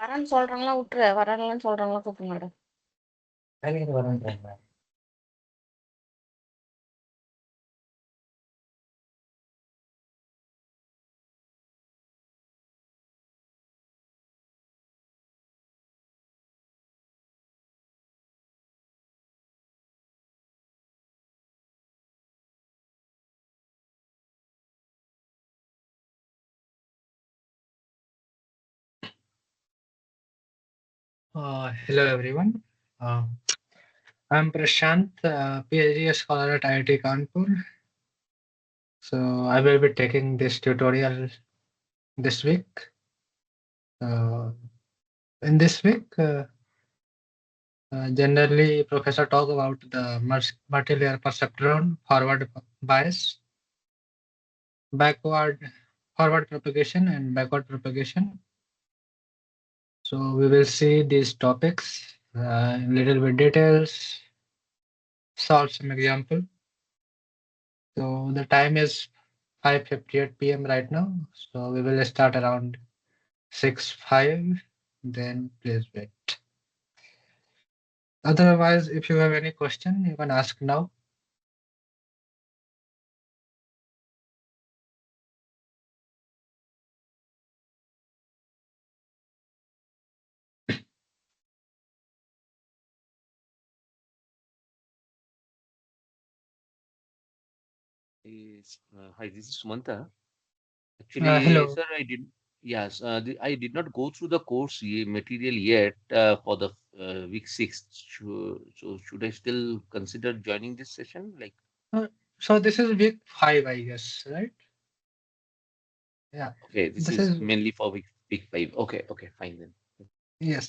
வரேன்னு சொல்றாங்களா விட்டுரு. வரேன்லாம் சொல்றாங்களா கூப்பிட மாட்டேன். வேலைக்கு வரேன்றாங்க. Hello everyone. I'm Prashant, PhD scholar at IIT Kanpur. So I will be taking this tutorial this week. In this week, generally professor talk about the multi-layer perceptron, forward bias, forward propagation and backward propagation. So we will see these topics in little bit details, solve some example. So the time is 5:58 p.m. right now. So we will start around 6:05. Then please wait. Otherwise, if you have any question, you can ask now. Hi, this is Sumanta. Actually, Hello. sir, I did not go through the course material yet for the week 6. So should I still consider joining this session? Like, Uh, so this is week 5, I guess, right? Yeah. okay, this This is is mainly for week 5. Okay, fine then. yes.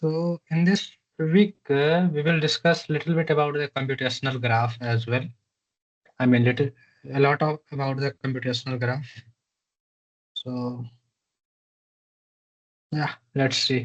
So in this week, we will discuss little bit about the computational graph as well. I mean, a lot of about the computational graph. So yeah, let's see.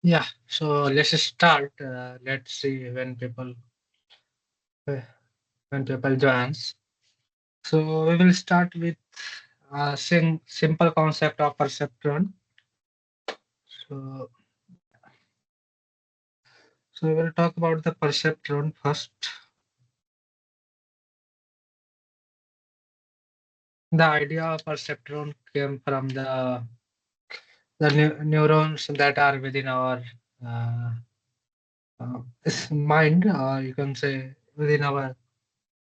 Yeah, so let's start. Let's see uh, when people joins. So we will start with simple concept of perceptron. So we will talk about the perceptron first. The idea of perceptron came from the neurons that are within our uh, mind. You can say within our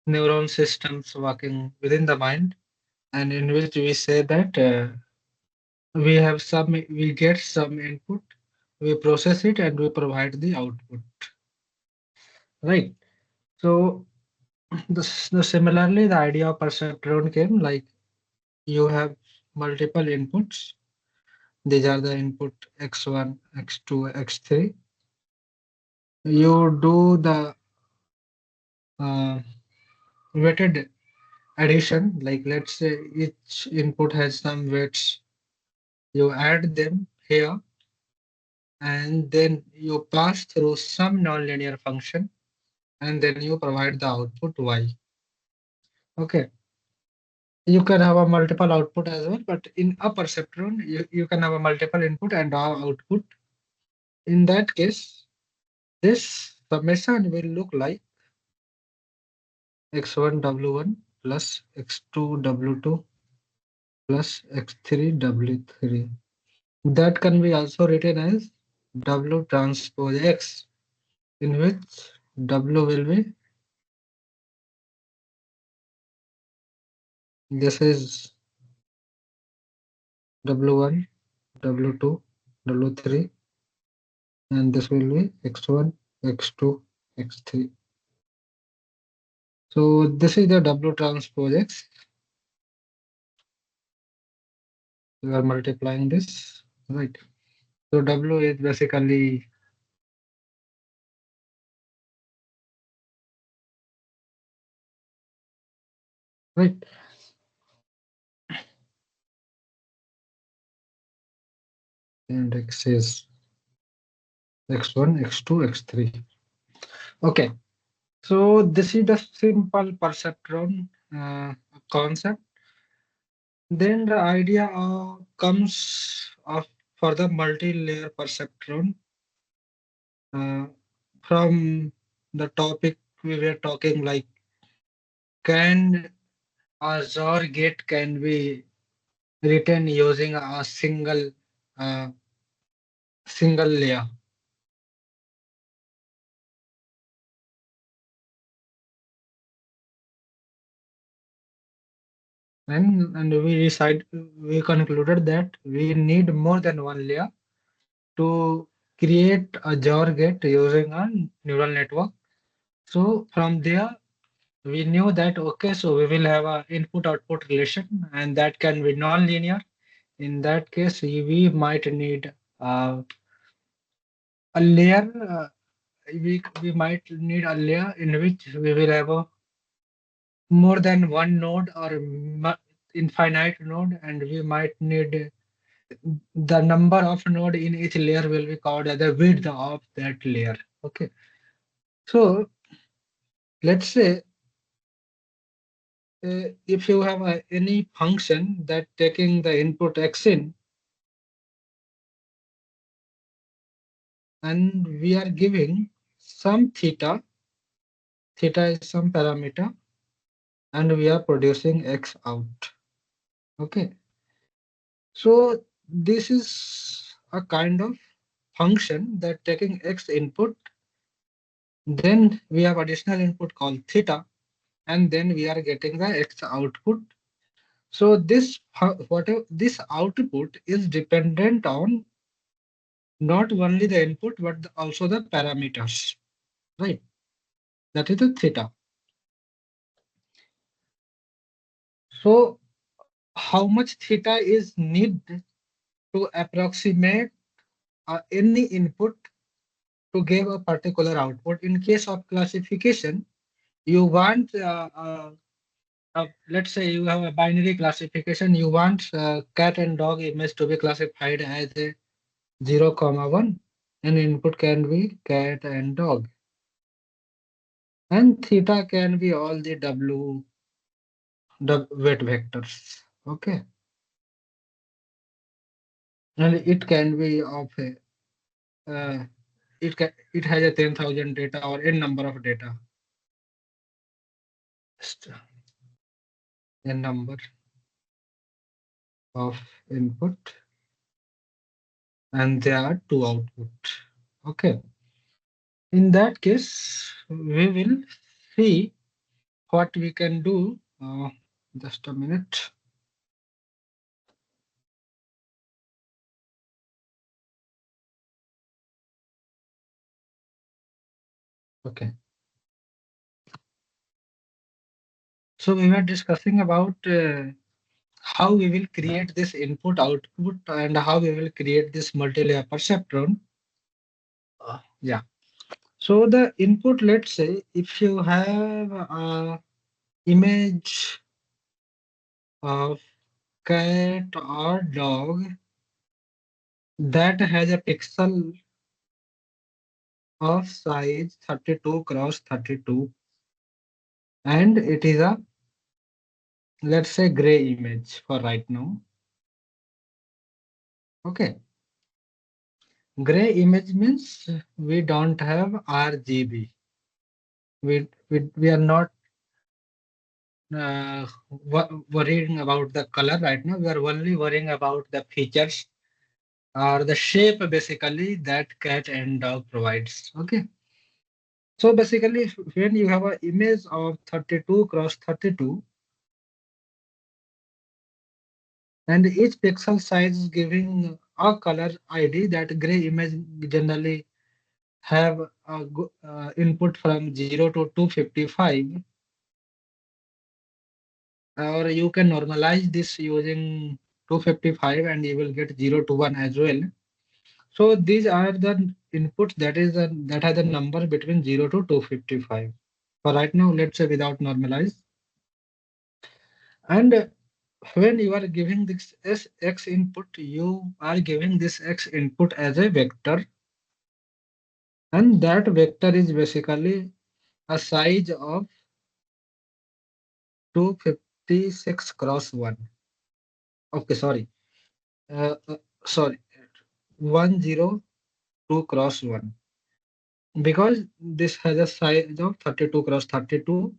neuron systems working within the mind, and in which we say that we get some input, we process it, and we provide the output. Right. So similarly, the idea of perceptron came like you have multiple inputs. These are the input x1, x2, x3. You do the uh, weighted addition, like let's say each input has some weights. You add them here, and then you pass through some nonlinear function, and then you provide the output y. Okay. You can have a multiple output as well, but in a perceptron, you can have a multiple input and output. In that case, this summation will look like x1 w1 plus x2 w2 plus x3 w3. That can be also written as w transpose x, in which w will be, this is w1, w2, w3, and this will be x1, x2, x3. So this is the W transpose X. We are multiplying this, right? So W is basically right. And X is X1, X2, X3. Okay. So this is the simple perceptron concept. Then the idea comes of for the multi-layer perceptron uh, from the topic we were talking, like can a XOR gate can be written using a uh, single layer. And we concluded that we need more than one layer to create a XOR gate using a neural network. So from there, we knew that okay, so we will have a input-output relation, and that can be non-linear. In that case, we might need a layer. We might need a layer in which we will have a more than one node or infinite node, and we might need the number of node in each layer will be called as the width of that layer. Okay. So let's say if you have any function that taking the input x in, and we are giving some theta, theta is some parameter, and we are producing x out. Okay. So this is a kind of function that taking x input, then we have additional input called theta, and then we are getting the x output. So whatever this output is dependent on not only the input but also the parameters, right? That is the theta. So how much theta is needed to approximate any input to give a particular output? In case of classification, you want let's say you have a binary classification. You want cat and dog image to be classified as a 0, 1. and input can be cat and dog. And theta can be all the weight vectors. Okay. And it can be of a, it has a 10,000 data or n number of data. A number of input and there are two output. Okay. In that case, we will see what we can do. Just a minute. Okay. So we were discussing about how we will create this input output and how we will create this multi-layer perceptron. Yeah. So the input, let's say, if you have a image of cat or dog that has a pixel of size 32 cross 32 and it is a, let's say, gray image for right now. Okay. Gray image means we don't have RGB. We are not worrying about the color right now. We are only worrying about the features or the shape basically that cat and dog provides. Okay. So basically, when you have an image of 32 cross 32, and each pixel size is giving a color ID, that gray image generally have a input from 0 to 255, or you can normalize this using 255 and you will get 0 to 1 as well. So these are the inputs that has a number between 0 to 255. For right now, let's say without normalize. And when you are giving this as x input, you are giving this x input as a vector, and that vector is basically a size of 256 cross 1. Okay, sorry. Sorry, 102 cross 1. Because this has a size of 32 cross 32,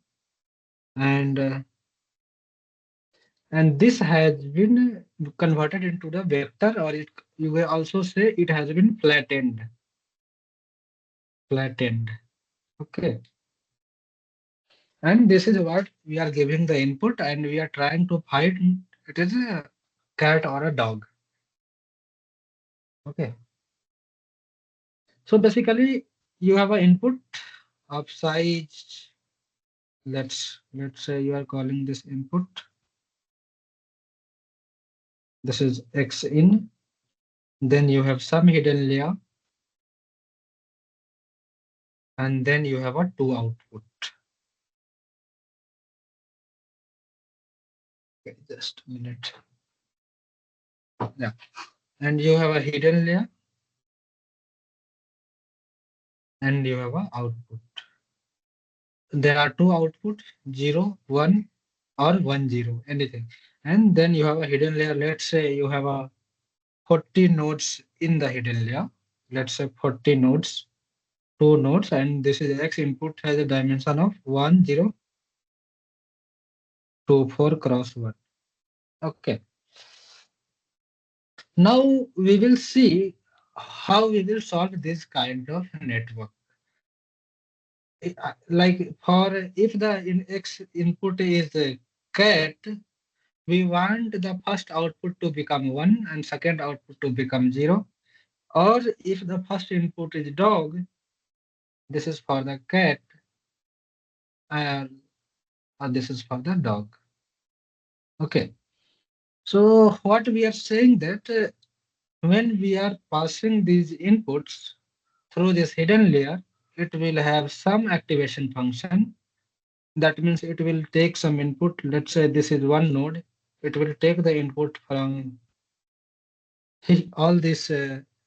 and this has been converted into the vector, or you will also say it has been flattened. Flattened. Okay. And this is what we are giving the input, and we are trying to find it is a cat or a dog. Okay. So basically, you have an input of size. Let's say you are calling this input. This is X in. Then you have some hidden layer, and then you have a two output. Okay, just a minute. Yeah, and you have a hidden layer, and you have a output. There are two outputs, 0, 1, or 1, 0, anything. And then you have a hidden layer. Let's say you have a 40 nodes in the hidden layer. Let's say 40 nodes, two nodes, and this is X input has a dimension of 1, 0, 2, 4 cross 1. Okay. Now we will see how we will solve this kind of network. Like for if the X input is a cat, we want the first output to become 1 and second output to become 0. Or if the first input is dog, this is for the cat, and this is for the dog. Okay. So what we are saying that when we are passing these inputs through this hidden layer, it will have some activation function. That means it will take some input. Let's say this is one node. It will take the input from all this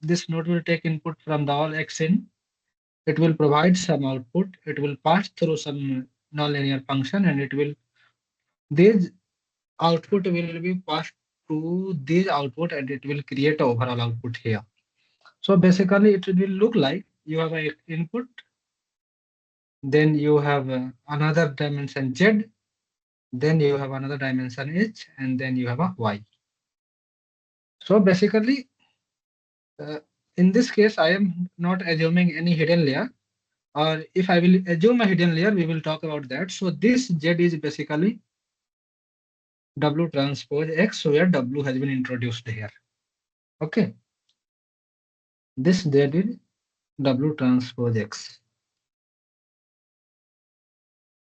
this node will take input from the all x in. It will provide some output. It will pass through some nonlinear function, and this output will be passed to this output, and it will create a overall output here. So basically, it will look like you have an input, then you have another dimension z, then you have another dimension h, and then you have a y. So basically, uh, in this case, I am not assuming any hidden layer. Or if I will assume a hidden layer, we will talk about that. So this z is basically W transpose X, where W has been introduced here. Okay. This z is W transpose X.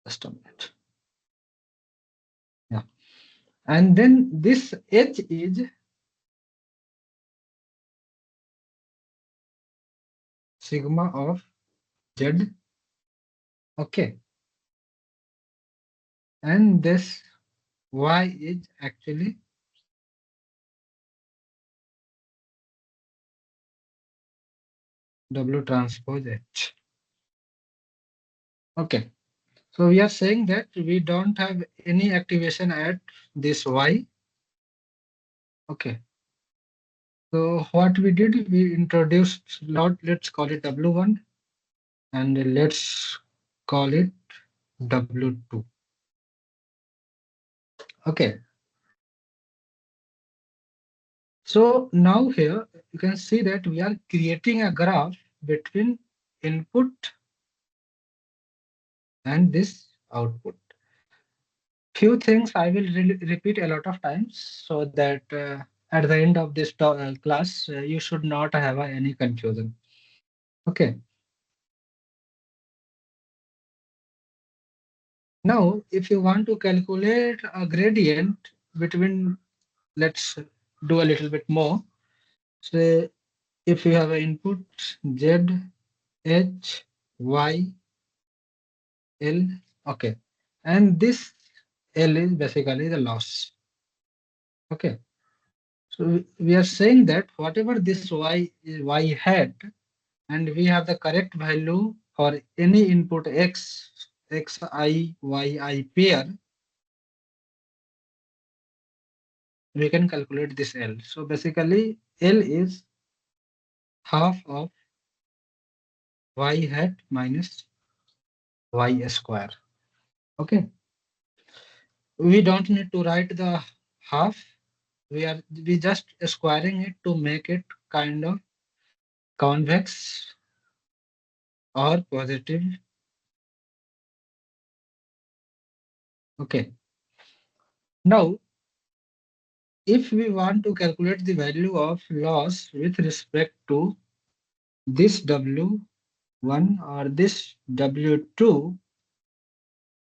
Just a minute. Yeah. And then this H is sigma of Z. Okay. And this Y is actually W transpose H. Okay. So we are saying that we don't have any activation at this Y. Okay. So what we did, we introduced, let's call it W1, and let's call it W2. Okay. So now here you can see that we are creating a graph between input and this output. Few things I will repeat a lot of times so that at the end of this class, you should not have any confusion. Okay. Now, if you want to calculate a gradient between, let's do a little bit more. Say if you have an input Z, H, Y, L, okay. And this L is basically the loss. Okay. So we are saying that whatever this Y hat, and we have the correct value for any input X, Xi, Yi pair, we can calculate this L. So basically L is half of Y hat minus Y square. Okay. We don't need to write the half. We just squaring it to make it kind of convex or positive. Okay. Now, if we want to calculate the value of loss with respect to this W1 or this W2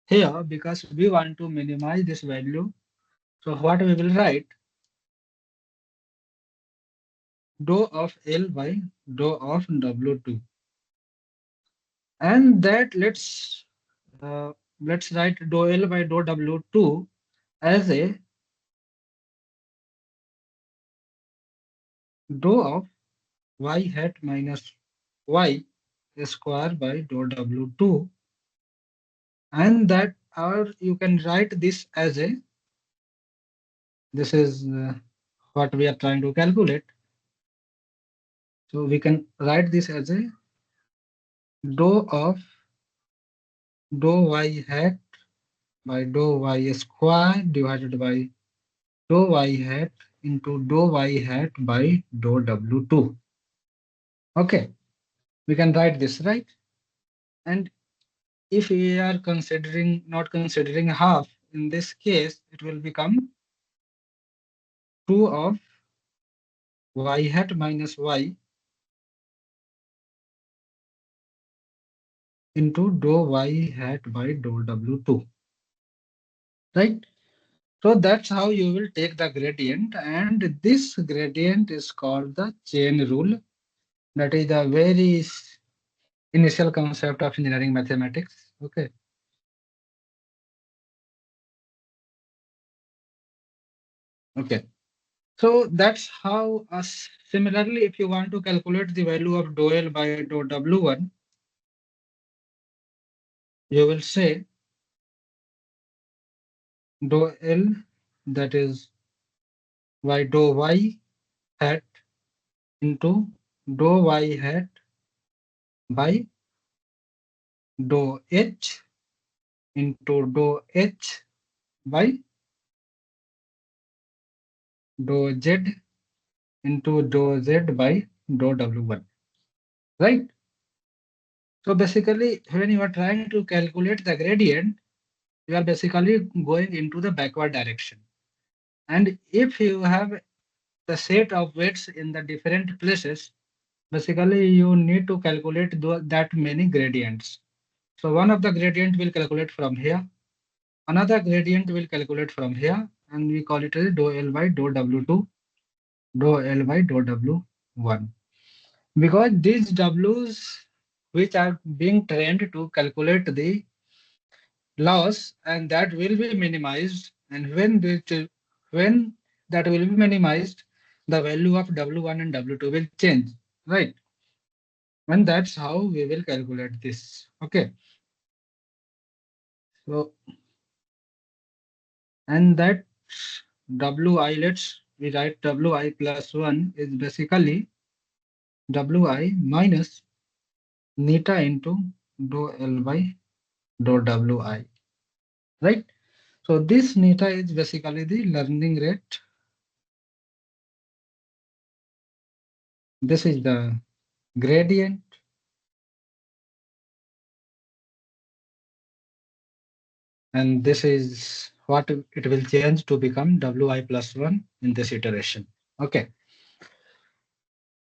here, because we want to minimize this value, so what we will write, dou of L by dou of W2. And that let's write dou L by dou W2 as a dou of Y hat minus Y square by dou W2, and that, or you can write this as a, this is what we are trying to calculate. So we can write this as a dou of dou Y hat by dou Y square divided by dou Y hat into dou Y hat by dou W2. Okay, we can write this, right? And if we are not considering half, in this case, it will become 2 of Y hat minus Y into dou Y hat by dou W2, right? So that's how you will take the gradient, and this gradient is called the chain rule. That is the very initial concept of engineering mathematics. Okay. Okay. So that's how similarly, if you want to calculate the value of dou L by dou W1, you will say dou L, that is by dou Y hat into dou Y hat by dou H into dou H by dou Z into dou Z by dou W1, right? So basically, when you are trying to calculate the gradient, you are basically going into the backward direction. And if you have the set of weights in the different places, basically you need to calculate that many gradients. So one of the gradient will calculate from here, another gradient will calculate from here, and we call it as dou L by dou W2, dou L by dou W1. Because these W's which are being trained to calculate the loss, and that will be minimized, and when that will be minimized, the value of W1 and W2 will change, right? And that's how we will calculate this. Okay. So, and that Wi, let's we write Wi plus 1 is basically Wi minus neta into dou L by dou Wi, right? So this neta is basically the learning rate. This is the gradient, and this is what it will change to become Wi plus 1 in this iteration. Okay.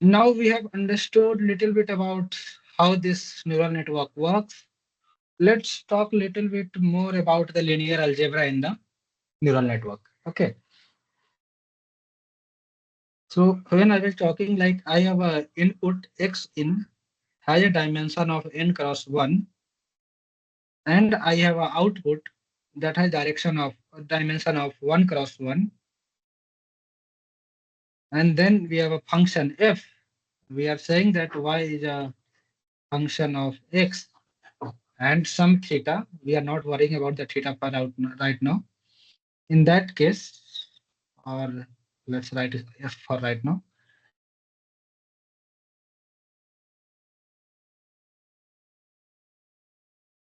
Now we have understood a little bit about how this neural network works. Let's talk a little bit more about the linear algebra in the neural network. Okay. So when I was talking, like, I have a input x in has a dimension of n cross 1, and I have an output that has dimension of 1 cross 1, and then we have a function f. We are saying that y is a function of x and some theta. We are not worrying about the theta part out right now. In that case, or let's write f for right now.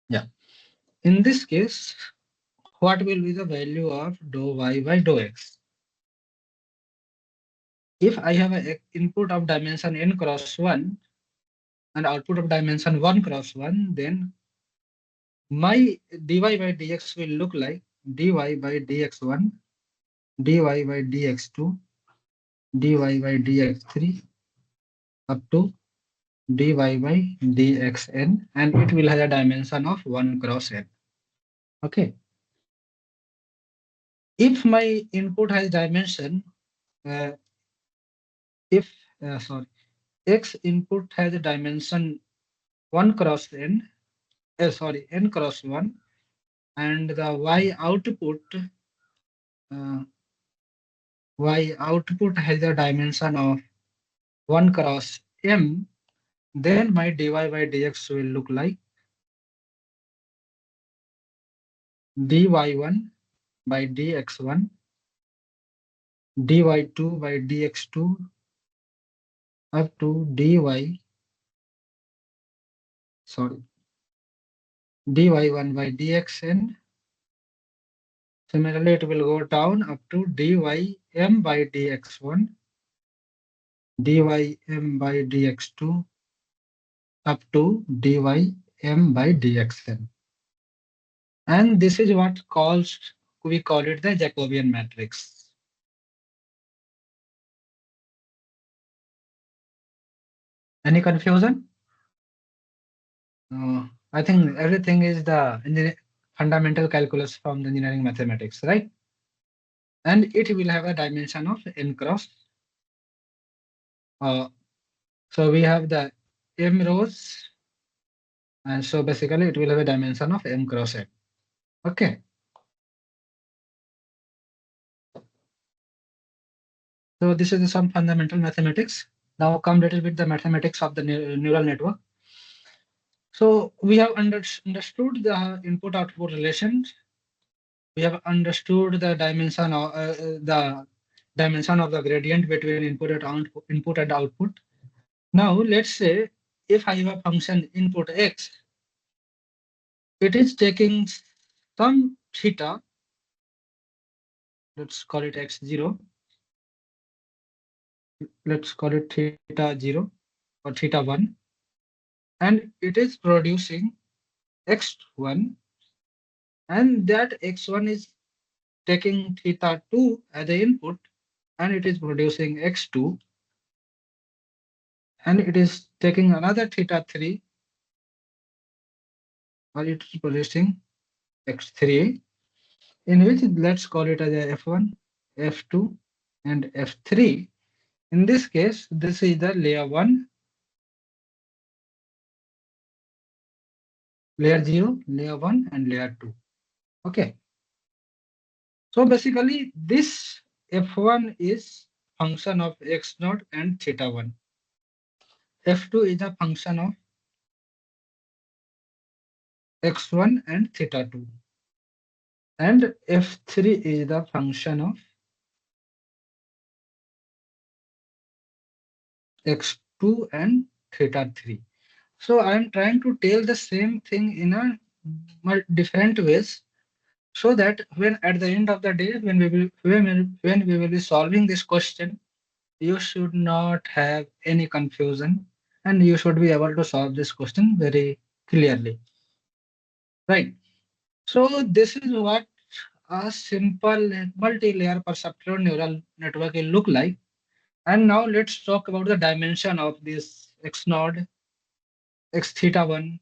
Yeah. In this case, what will be the value of dou y by dou x? If I have an input of dimension n cross 1 and output of dimension 1 cross 1, then my dy by dx will look like dy by dx1, dy by dx2, dy by dx3 up to dy by dxn, and it will have a dimension of 1 cross n. Okay. If my input has dimension, uh, if sorry, x input has a dimension 1 cross n, n cross 1, and the uh, y output has a dimension of 1 cross m, then my dy by dx will look like dy1 by dx1, dy2 by dx2 up to dy1 by dxn. Similarly, it will go down up to dym by dx1, dym by dx2 up to dym by dxn. And this is what we call it the Jacobian matrix. Any confusion? I think everything is the fundamental calculus from the engineering mathematics, right? And it will have a dimension of n cross. So we have the m rows, and so basically it will have a dimension of m cross n. Okay. So this is some fundamental mathematics. Now come little bit the mathematics of the neural network. So we have understood the input-output relations. We have understood the dimension of the gradient between input and output. Now let's say if I have a function input x, it is taking some theta. Let's call it x0. Let's call it theta 0 or theta 1, and it is producing x1, and that x1 is taking theta 2 as the input, and it is producing x2, and it is taking another theta 3, or it is producing x3, in which let's call it as a f1, f2, and f3. In this case, this is the layer 1, layer 0, layer 1, and layer 2. Okay. So basically, this f1 is function of x0 and theta 1. f2 is a function of x1 and theta 2. And f3 is the function of x2 and theta 3. So I am trying to tell the same thing in a different ways, so that when at the end of the day, when we will be solving this question, you should not have any confusion, and you should be able to solve this question very clearly. Right. So this is what a simple multi-layer perceptual neural network will look like. And now let's talk about the dimension of this x node, x theta 1,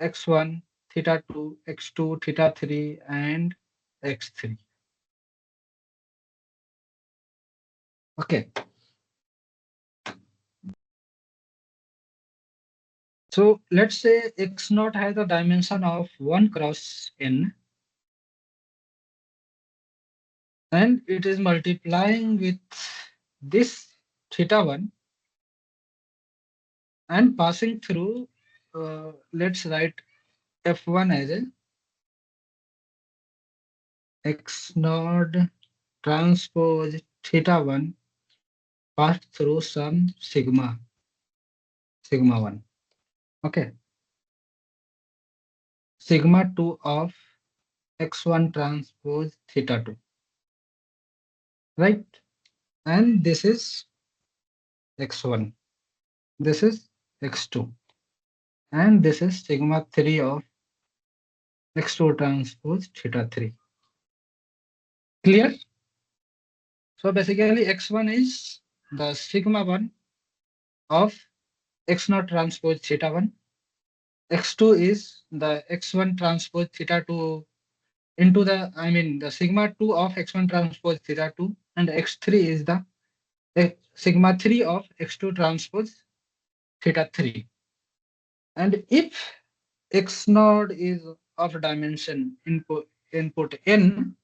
x1, theta 2, x2, theta 3, and x3. Okay. So let's say x naught has a dimension of 1 cross n, and it is multiplying with this theta 1 and passing through, let's write f1 as a x naught transpose theta 1 passed through some sigma 1. Okay. Sigma 2 of x1 transpose theta 2. Right? And this is x1. This is x2. And this is sigma 3 of x2 transpose theta 3. Clear? So basically x1 is the sigma 1 of x0 transpose theta 1. x2 is the x1 transpose theta 2 into the sigma 2 of x1 transpose theta 2, and x3 is the sigma 3 of x2 transpose theta 3. And if x node is of dimension input n,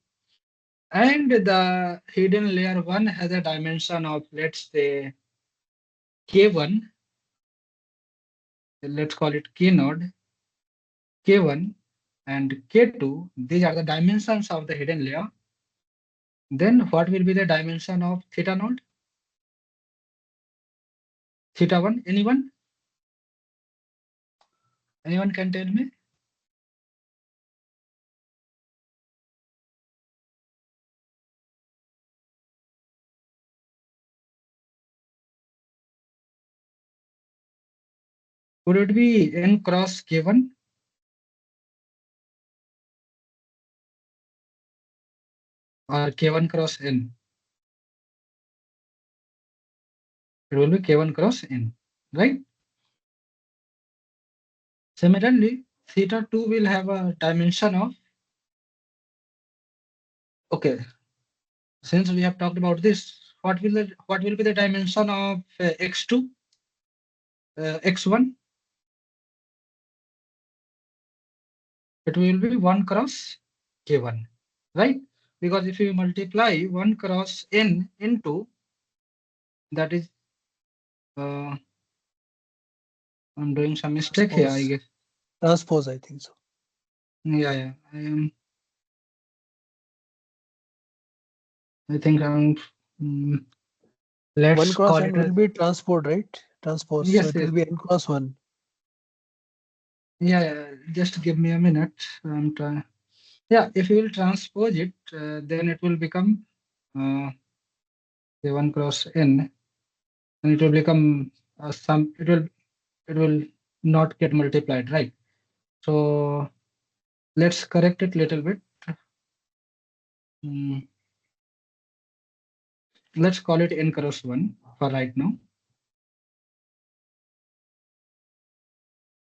and the hidden layer 1 has a dimension of, let's say, k1, let's call it k node, k1 and k2, these are the dimensions of the hidden layer, then what will be the dimension of theta node? Theta 1, anyone? Anyone can tell me? Could it be n cross k1 or k1 cross n? It will be k1 cross n, right? Similarly, theta 2 will have a dimension of, okay, since we have talked about this, what will be the dimension of x2, x1? It will be 1 cross k1, right? Because if you multiply 1 cross n into that is, I'm doing some mistake here, I guess. Transpose, I think so. Yeah, I am. I think I'm. mm, let's 1 cross call n it as. will be transport, right? Transpose. So Yes, it will be n cross 1. Yeah, just give me a minute. I'm trying. Yeah, if you will transpose it, then it will become say 1 cross n, and it will become some. It will not get multiplied, right? So let's correct it little bit. Mm, let's call it n cross 1 for right now,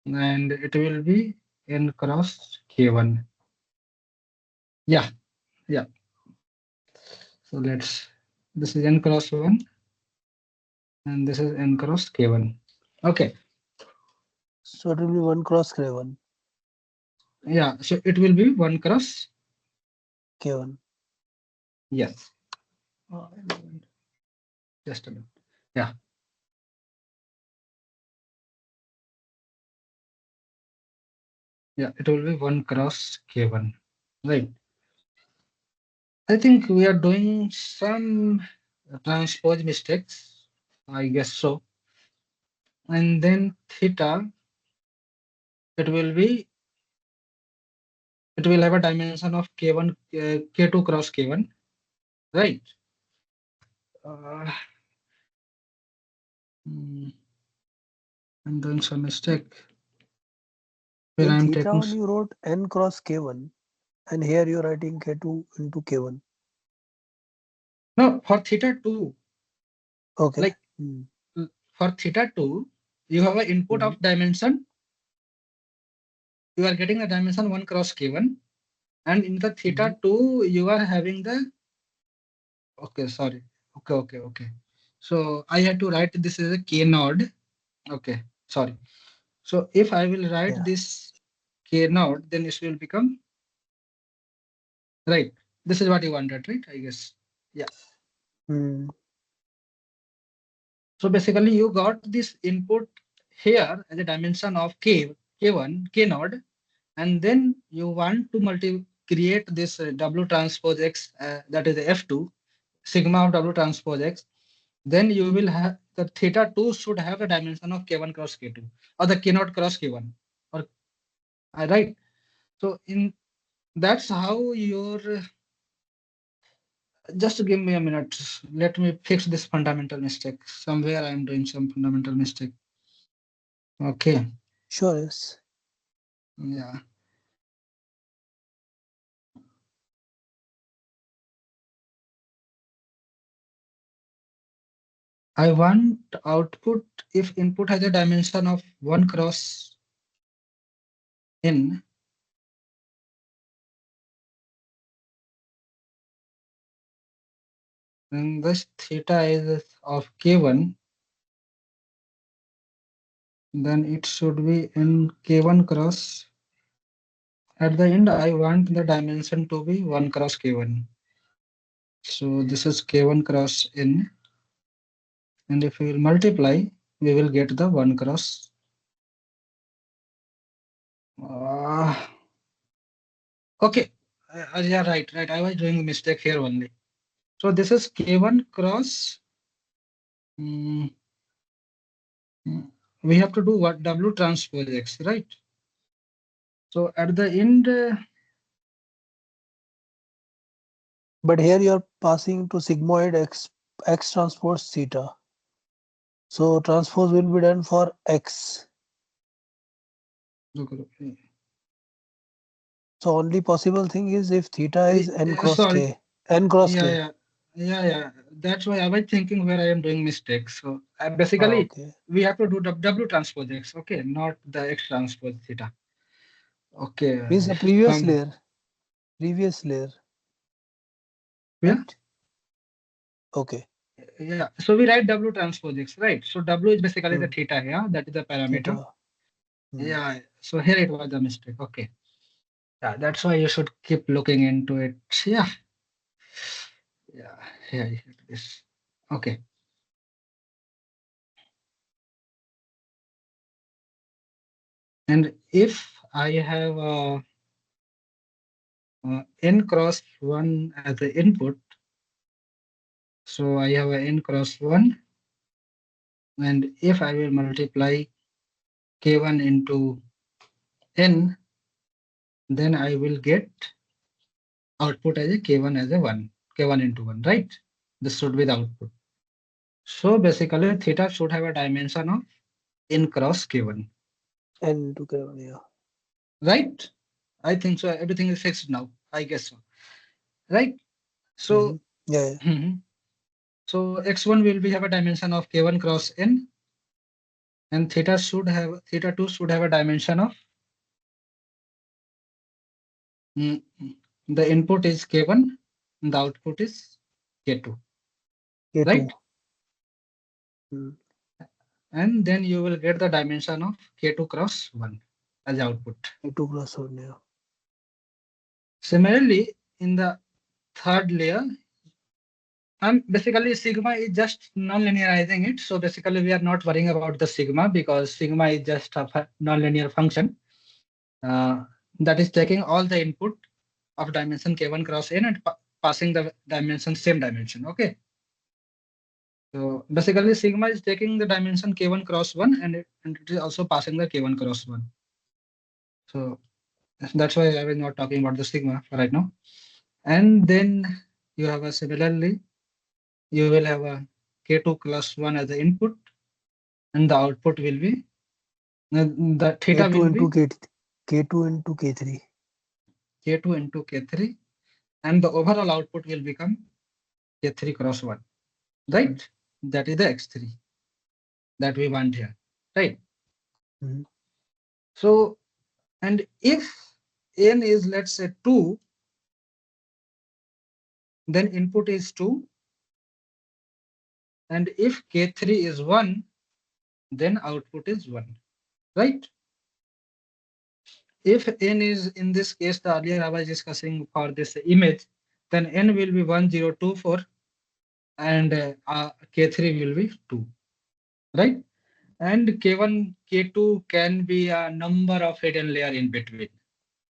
and it will be n cross k1. Yeah. So this is n cross 1, and this is n cross k1. Okay. So it will be 1 cross k1. Yeah, so it will be 1 cross. K1. Yes. Just a minute. Yeah. Yeah, it will be 1 cross k1. Right. I think we are doing some transpose mistakes. I guess so. And then theta, it will have a dimension of k1, k2 cross k1. Right. Uh, hmm, I'm doing some mistake. Where In I'm theta taking. 1 you wrote n cross k1, and here you're writing k2 into k1. No, for theta 2. Okay. Like for theta 2, you have an input of dimension. You are getting a dimension 1 cross k1. And in the theta 2, you are having the. Okay, sorry. Okay. So I had to write this as a k node. Okay, sorry. So if I will write this k node, then this will become. Right. This is what you wanted, right? I guess. Yeah. So basically you got this input here as a dimension of k1, k node, and then you want to create this W transpose X, that is the F2, sigma of W transpose X. Then you will have the theta 2 should have a dimension of k1 cross k2, or the k naught cross k1. Or right. So that's how your. Just give me a minute. Let me fix this fundamental mistake. Somewhere I am doing some fundamental mistake. Okay. Sure, yes. Yeah. I want output if input has a dimension of 1 cross n. Then this theta is of k1. Then it should be in k1 cross. At the end, I want the dimension to be 1 cross k1. So this is k1 cross n. And if we will multiply, we will get the 1 cross. Okay. Yeah, right. I was doing a mistake here only. So this is k1 cross. We have to do what? W transpose X, right? So at the end. But here you're passing to sigmoid x transpose theta. So transpose will be done for x. So only possible thing is if theta is n cross k. N cross k. Yeah. That's why I was thinking where I am doing mistakes. So basically, we have to do W transpose X, okay, not the X transpose theta. Okay. Means the previous layer. Previous layer. Yeah. Right? Okay. Yeah. So we write W transpose X, right? So W is basically the theta here. That is the parameter. Theta. Yeah. So here it was a mistake. Okay. Yeah. That's why you should keep looking into it. Yeah. Here it is. Okay. And if I have n cross 1 as the input, so I have a n cross 1, and if I will multiply k1 into n, then I will get output as a k1 as a 1, k1 into 1, right? This should be the output. So basically theta should have a dimension of n cross k1, N into K1, yeah. right? I think so. Everything is fixed now. I guess so, right? So, Yeah, yeah. So x1 will be have a dimension of k1 cross n, and theta 2 should have a dimension of the input is k1, and the output is k2, K2. right? Mm. And then you will get the dimension of k2 cross 1 as output. K2 plus 1, yeah. Similarly, in the third layer, basically sigma is just non-linearizing it. So basically we are not worrying about the sigma because sigma is just a non-linear function that is taking all the input of dimension k1 cross n and passing the dimension same dimension. Okay. So basically sigma is taking the dimension k1 cross 1 and it is also passing the k1 cross 1. So that's why I was not talking about the sigma for right now. And then you have a similarly, you will have a k2 plus 1 as the input, and the output will be the theta K2 will into be K2 into K3. k2 into k3, and the overall output will become k3 cross 1, right? That is the x3 that we want here, right? So, and if n is, let's say, 2, then input is 2, and if k3 is 1, then output is 1, right? If n is, in this case, the earlier I was discussing for this image, then n will be 1024 and k3 will be 2, right? And k1, k2 can be a number of hidden layer in between,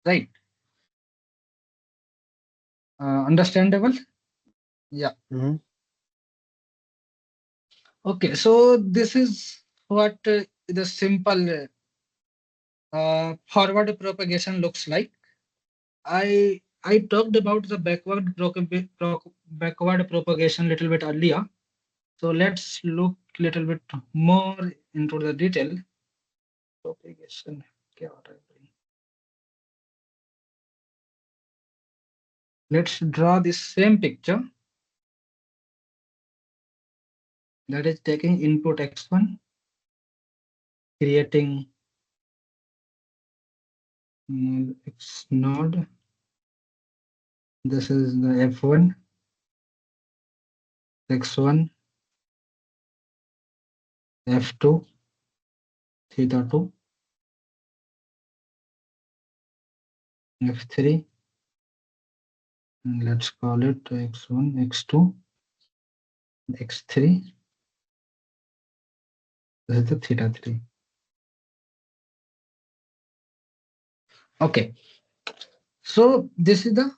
right? Understandable? Yeah. Okay, so this is what the simple forward propagation looks like. I talked about the backward propagation little bit earlier. So let's look little bit more into the detail. Propagation. Let's draw this same picture. That is taking input x1, creating x node. This is the f1, x1, f2, theta 2, f3, and let's call it x1, x2, x3. This is the theta 3. Okay, so this is the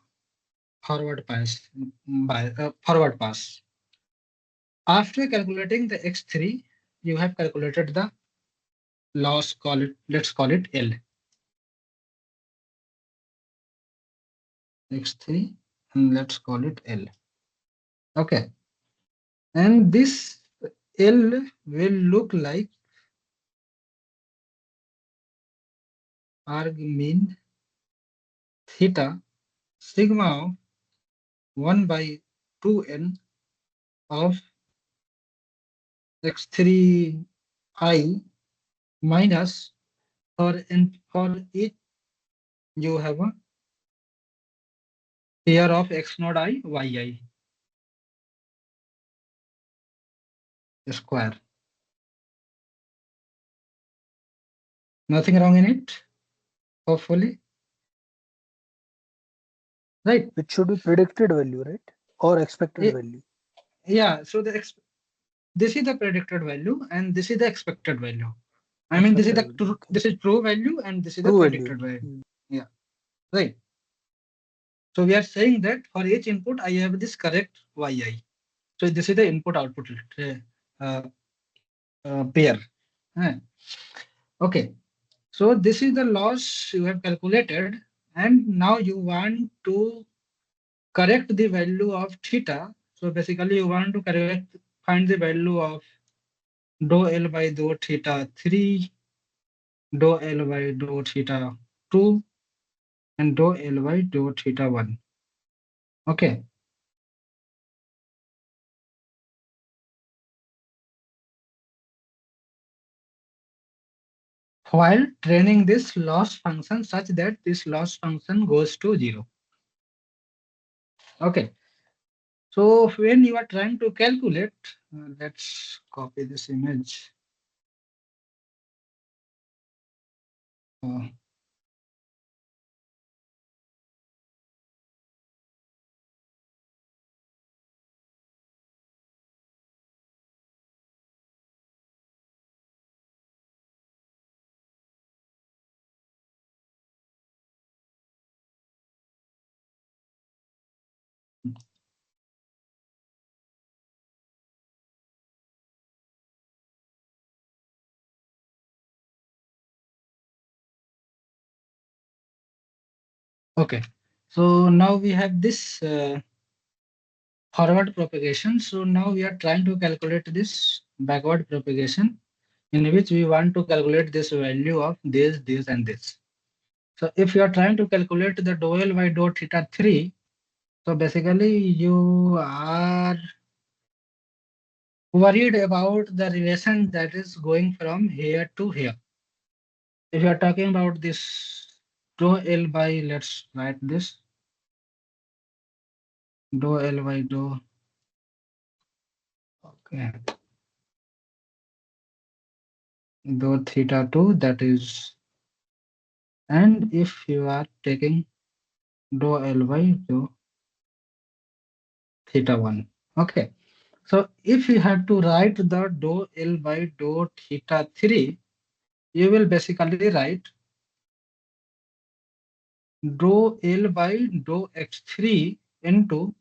forward pass. Forward pass. After calculating the x3, you have calculated the loss. Let's call it L. X3, and let's call it L. Okay, and this L will look like arg mean theta sigma of 1 by 2n of x3i minus for each you have a pair of x node I, yi square. Nothing wrong in it, hopefully. Right. Which should be predicted value, right? Or expected value. Yeah, so this is the predicted value and this is the expected value. I mean, this is the Accepted value. true, this is true value and this is the True value. predicted value. Yeah, right. So we are saying that for each input, I have this correct yi. So this is the input output uh, pair. Okay. So this is the loss you have calculated, and now you want to correct the value of theta. So basically, you want to find the value of dou L by dou theta 3, dou L by dou theta 2, and dou L by dou theta 1. Okay. While training this loss function such that this loss function goes to 0. Okay. So when you are trying to calculate, let's copy this image. Uh, okay. So now we have this forward propagation. So now we are trying to calculate this backward propagation, in which we want to calculate this value of this, and this. So if you are trying to calculate the dou L by dou theta 3, so basically you are worried about the relation that is going from here to here. If you are talking about this dou L by, let's write this, dou L by dou, okay, dou theta 2, that is, and if you are taking dou L by dou theta 1. Okay. So if you have to write the dou L by dou theta 3, you will basically write dou L by dou x3 into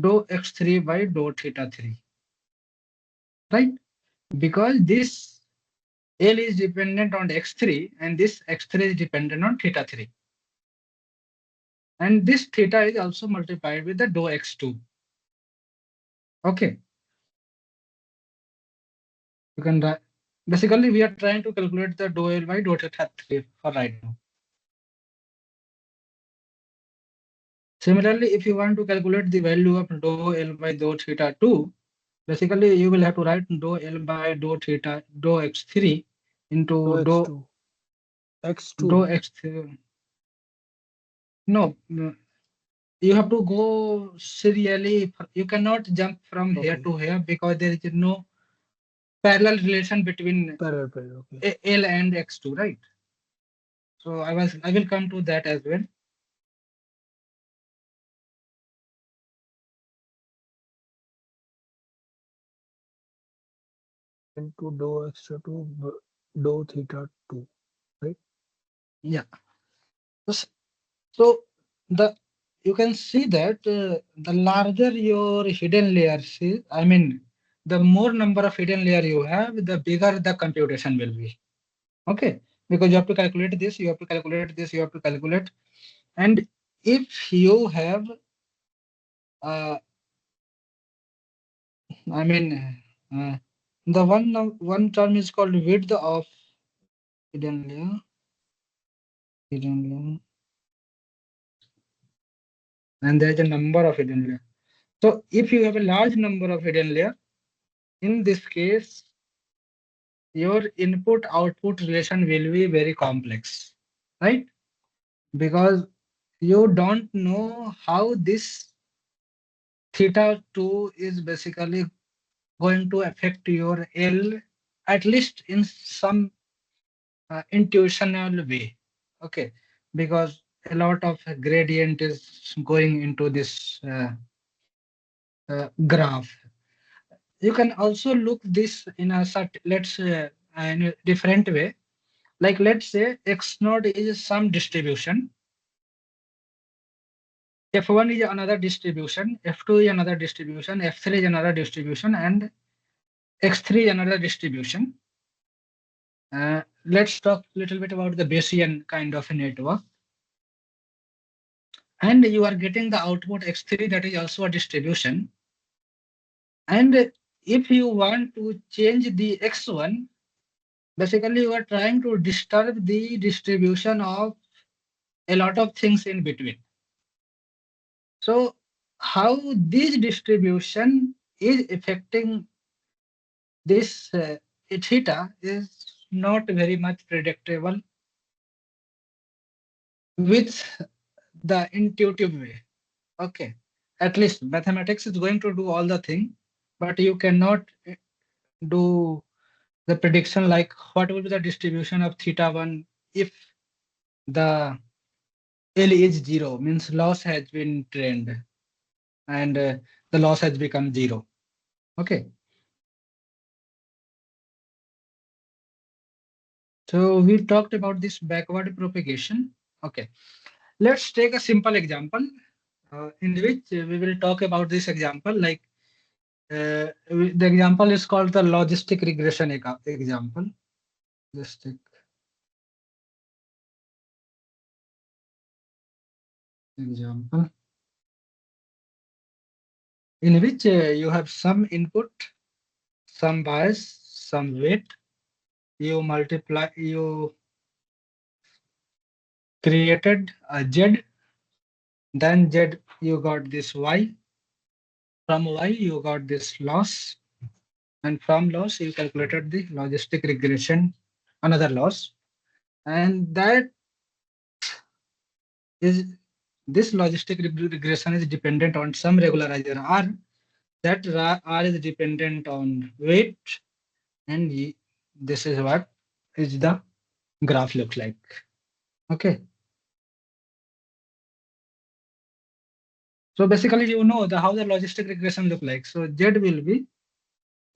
dou x3 by dou theta 3. Right? Because this L is dependent on x3 and this x3 is dependent on theta 3. And this theta is also multiplied with the dou x2. Okay. You can write. Basically, we are trying to calculate the dou L by dou theta 3 for right now. Similarly, if you want to calculate the value of dou L by dou theta 2, basically you will have to write dou L by dou theta dou x3 into dou x3. No, you have to go serially. You cannot jump from here to here because there is no parallel relation between L and x2, right? So I will come to that as well. Into dou extra 2 dou theta 2, right? Yeah. So you can see that the larger your hidden layers is, I mean, the more number of hidden layer you have, the bigger the computation will be. Okay, because you have to calculate this, you have to calculate this, you have to calculate, and if you have, I mean, the one term is called width of hidden layer, and there is a number of hidden layer. So if you have a large number of hidden layer, in this case, your input output relation will be very complex, right? Because you don't know how this theta 2 is basically going to affect your L, at least in some intuitional way. Okay, because a lot of gradient is going into this graph. You can also look this in a let's in a different way. Like let's say X naught is some distribution, F1 is another distribution, F2 is another distribution, F3 is another distribution, and X3 is another distribution. Let's talk a little bit about the Bayesian kind of a network. And you are getting the output X3 that is also a distribution. And if you want to change the X1, basically you are trying to disturb the distribution of a lot of things in between. So how this distribution is affecting this theta is not very much predictable with the intuitive way. Okay, at least mathematics is going to do all the thing, but you cannot do the prediction like what will be the distribution of theta 1 if the L is 0, means loss has been trained and the loss has become 0. Okay. So we talked about this backward propagation. Okay. Let's take a simple example in which we will talk about this example. Like the example is called the logistic regression example. Just take example in which you have some input, some bias, some weight. You created a Z, then Z you got this Y. From Y you got this loss, and from loss you calculated the logistic regression, another loss, and that is this logistic regression is dependent on some regularizer R. That R is dependent on weight, and this is what is the graph looks like. Okay. So basically, you know how the logistic regression look like. So Z will be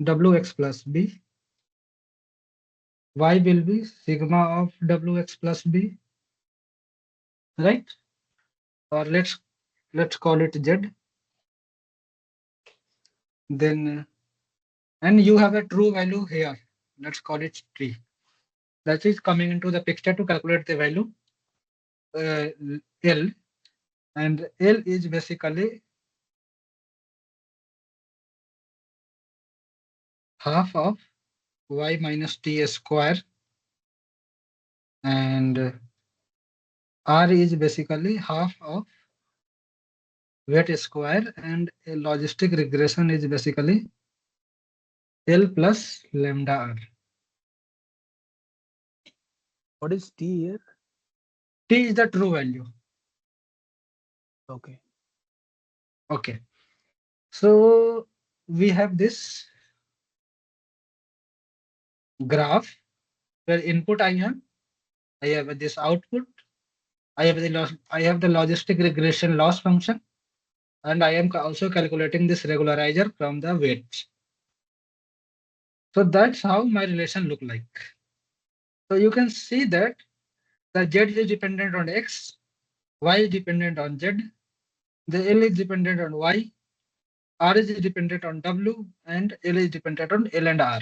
Wx plus B. Y will be sigma of Wx plus B, right? Or let's call it Z. Then and you have a true value here. Let's call it T. That is coming into the picture to calculate the value L, and L is basically half of y minus t square, and R is basically half of weight square, and a logistic regression is basically L plus lambda R. What is T here? T is the true value. Okay. Okay. So we have this graph where input I have this output, I have the logistic regression loss function, and I am also calculating this regularizer from the weights. So that's how my relation look like. So you can see that the Z is dependent on X, Y is dependent on Z, the L is dependent on Y, R is dependent on W, and L is dependent on L and R,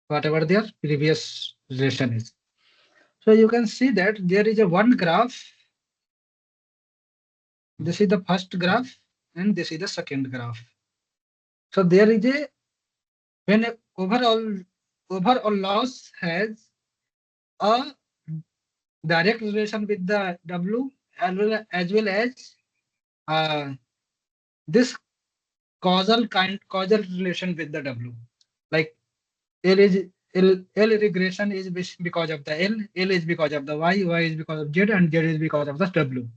whatever their previous relation is. So you can see that there is a one graph. This is the first graph, and this is the second graph. So there is a when a overall loss has a direct relation with the W as well as this causal relation with the W. Like L regression is because of the L is because of the Y is because of Z, and Z is because of the W.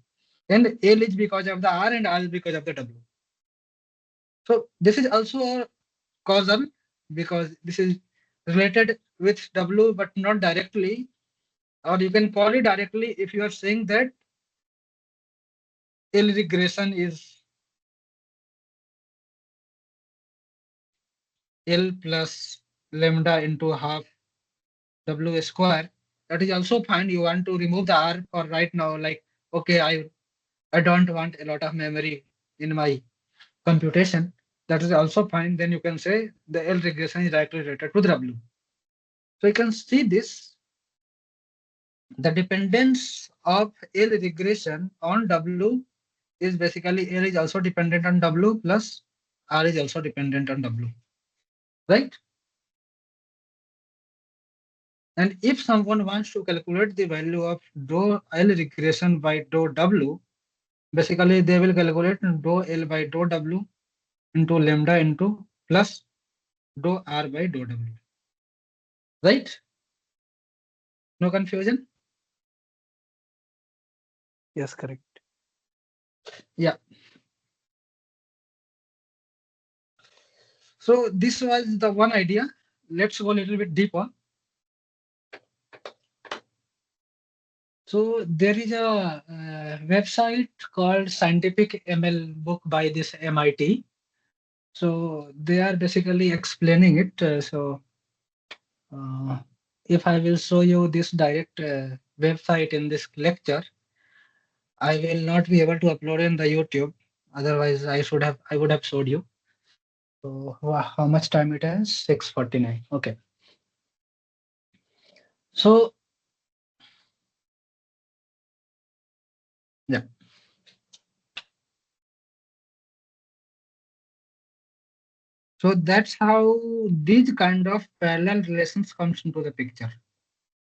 And L is because of the R, and R is because of the W. So this is also a causal because this is related with W, but not directly, or you can call it directly if you are saying that L regression is L plus lambda into half W square, that is also fine. You want to remove the R for right now, like, okay, I don't want a lot of memory in my computation. That is also fine. Then you can say the L regression is directly related to the W. So you can see this, the dependence of L regression on W is basically L is also dependent on W plus R is also dependent on W, right? And if someone wants to calculate the value of dou L regression by dou W, basically they will calculate dou L by dou W into lambda into plus dou R by dou W, right? No confusion? Yes, correct. Yeah. So this was the one idea. Let's go a little bit deeper. So there is a website called Scientific ML Book by this MIT. So they are basically explaining it. Uh, if I will show you this direct website in this lecture, I will not be able to upload in the YouTube. Otherwise, I would have showed you. So how much time it has? 6:49. Okay. So yeah. So that's how these kind of parallel relations comes into the picture.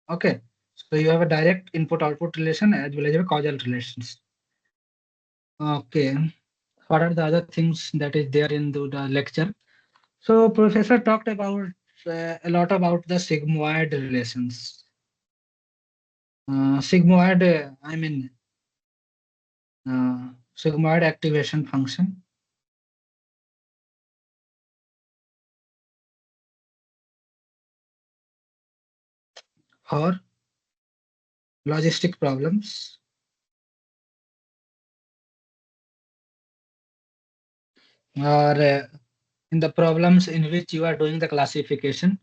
Okay. So you have a direct input-output relation as well as a causal relations. Okay. What are the other things that is there in the lecture? So professor talked about a lot about the sigmoid relations. Sigmoid, sigmoid activation function. For logistic problems. Or in the problems in which you are doing the classification.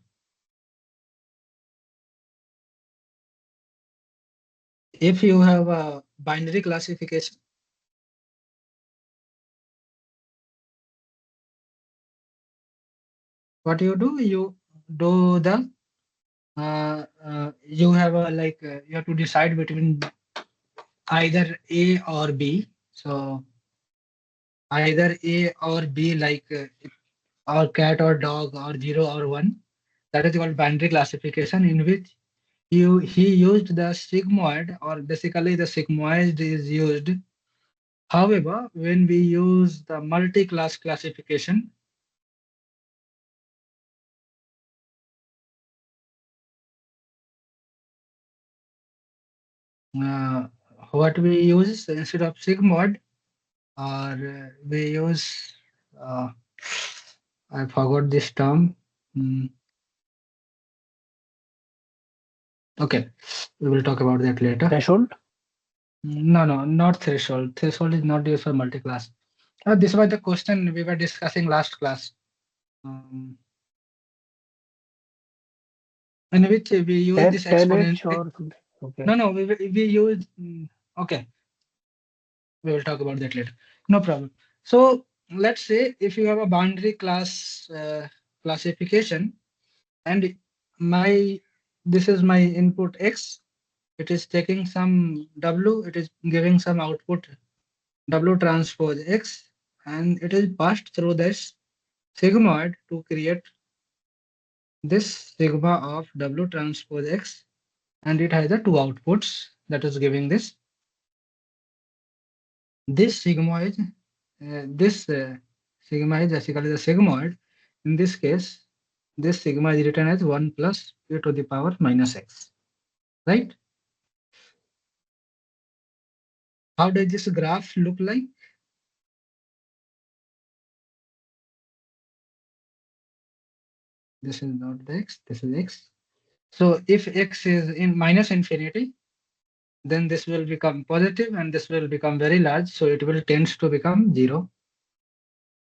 If you have a binary classification, what you do? You do the you have a you have to decide between either A or B. So either A or B, or cat or dog or 0 or 1. That is called binary classification, in which he used the sigmoid, or basically the sigmoid is used. However, when we use the multi-class classification, uh, what we use instead of sigmoid, or we use, uh, I forgot this term. Mm, okay, we will talk about that later. Threshold? No, not threshold. Threshold is not used for multi-class. This was the question we were discussing last class, in which we use this 10H exponential. or something. Okay. No, we use. Okay, we will talk about that later. No problem. So let's say if you have a boundary class classification, and this is my input X, it is taking some W, it is giving some output W transpose X, and it is passed through this sigmoid to create this sigma of W transpose X, and it has the two outputs that is giving this. This sigmoid, sigma is basically the sigmoid. In this case, this sigma is written as 1 plus e to the power minus x, right? How does this graph look like? This is not the x, this is x. So if x is in minus infinity, then this will become positive and this will become very large. So it will tend to become 0.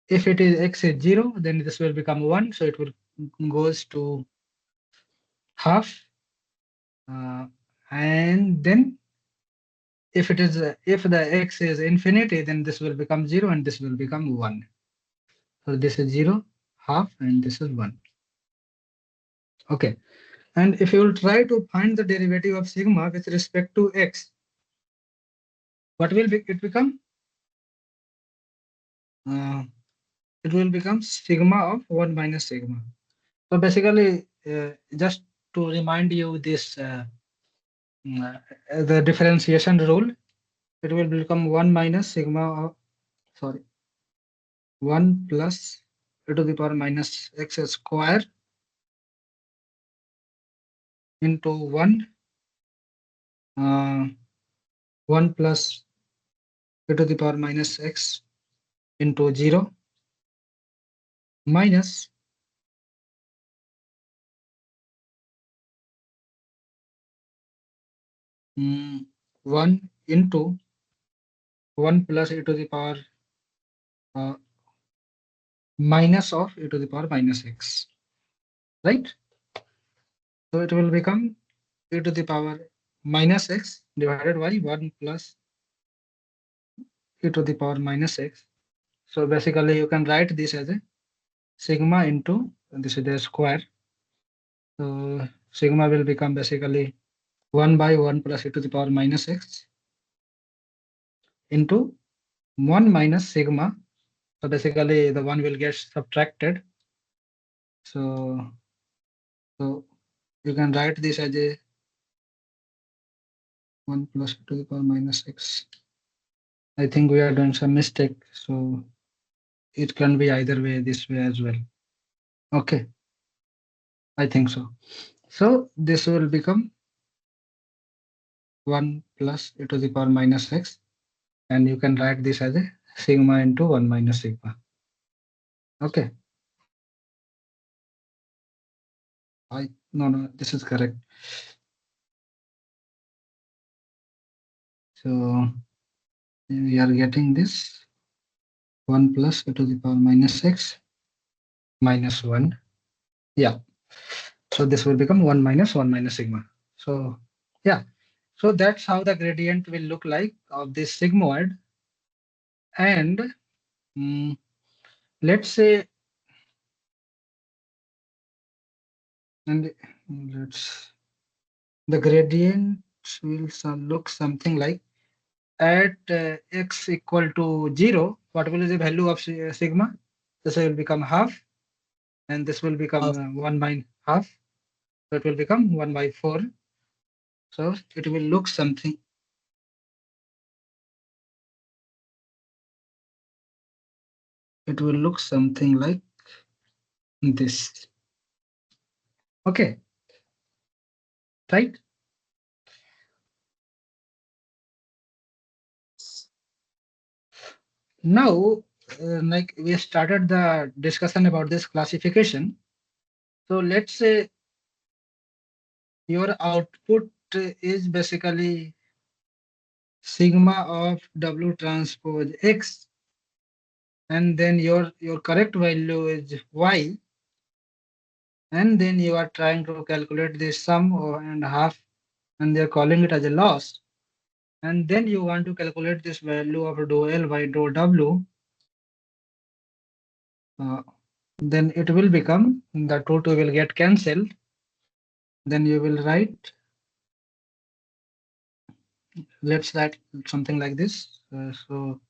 If it is x is 0, then this will become 1. So it will goes to half. And then if it is if the x is infinity, then this will become 0 and this will become 1. So this is 0, half, and this is 1. Okay. And if you will try to find the derivative of sigma with respect to x, what will it become? It will become sigma of 1 minus sigma. So basically, just to remind you this the differentiation rule, it will become 1 minus sigma of, sorry, 1 plus e to the power minus x square into 1 1 plus e to the power minus x into 0 minus 1 into 1 plus e to the power uh, minus of e to the power minus x, right? So it will become e to the power minus x divided by 1 plus e to the power minus x. So basically you can write this as a sigma into, this is the square. So sigma will become basically 1 by 1 plus e to the power minus x into 1 minus sigma. So basically the 1 will get subtracted. So you can write this as a 1 plus e to the power minus x. I think we are doing some mistake. So it can be either way, this way as well. Okay, I think so. So this will become 1 plus e to the power minus x, and you can write this as a sigma into 1 minus sigma. Okay. No, this is correct. So we are getting this 1 plus e to the power minus x minus 1. Yeah. So this will become 1 minus sigma. So yeah. So that's how the gradient will look like of this sigmoid. And let's say, and the gradient will look something like at x equal to 0, what will be the value of sigma? This will become half, and this will become 1 by half. So it will become 1 by 4. So it will look something. It will look something like this. Okay. Right? Now, like we started the discussion about this classification. So let's say your output is basically sigma of W transpose X, and then your correct value is Y, and then you are trying to calculate the sum and half, and they're calling it as a loss. And then you want to calculate this value of dou L by dou W. Then it will become, the two will get cancelled. Then you will write, let's write something like this. So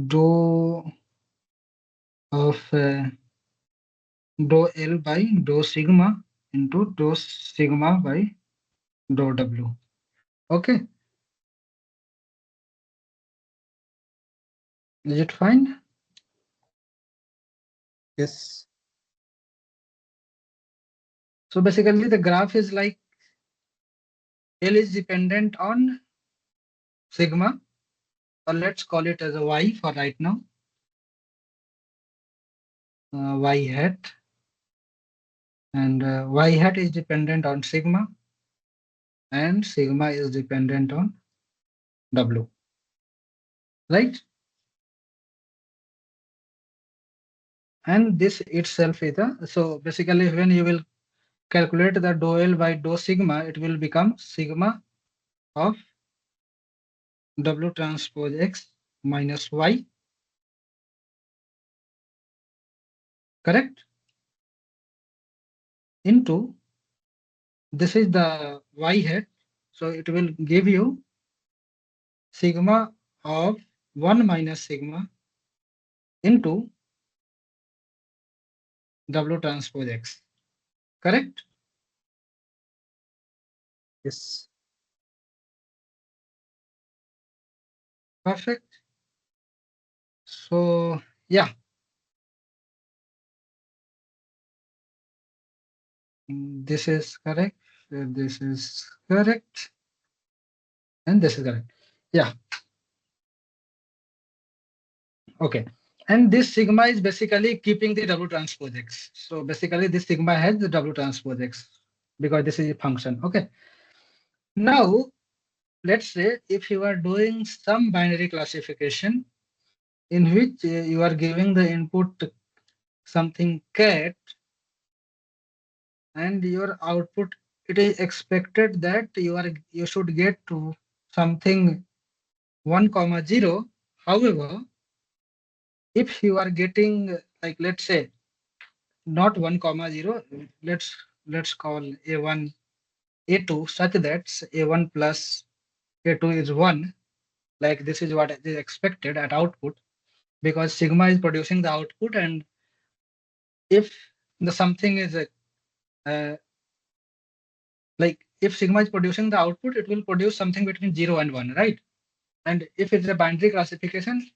dou of dou L by dou sigma into dou sigma by dou W. Okay. Is it fine? Yes. So basically the graph is like L is dependent on sigma, or let's call it as a Y for right now. Y hat, and Y hat is dependent on sigma, and sigma is dependent on W, right? And this itself is so basically when you will calculate the dou L by dou sigma, it will become sigma of W transpose X minus Y, correct? Into, this is the Y hat, so it will give you sigma of 1 minus sigma into W transpose X, correct? Yes. Perfect. So yeah, this is correct, this is correct, and this is correct. Yeah, okay. And this sigma is basically keeping the W transpose X. So basically this sigma has the W transpose X because this is a function, okay? Now, let's say if you are doing some binary classification in which you are giving the input something cat and your output, it is expected that you should get to something 1 comma 0. However, if you are getting like, let's say not 1 comma 0, let's call a1 a2 such that a1 plus a2 is 1, like this is what is expected at output because sigma is producing the output. And if the something is uh, like if sigma is producing the output, it will produce something between 0 and 1, right? And if it's a binary classification,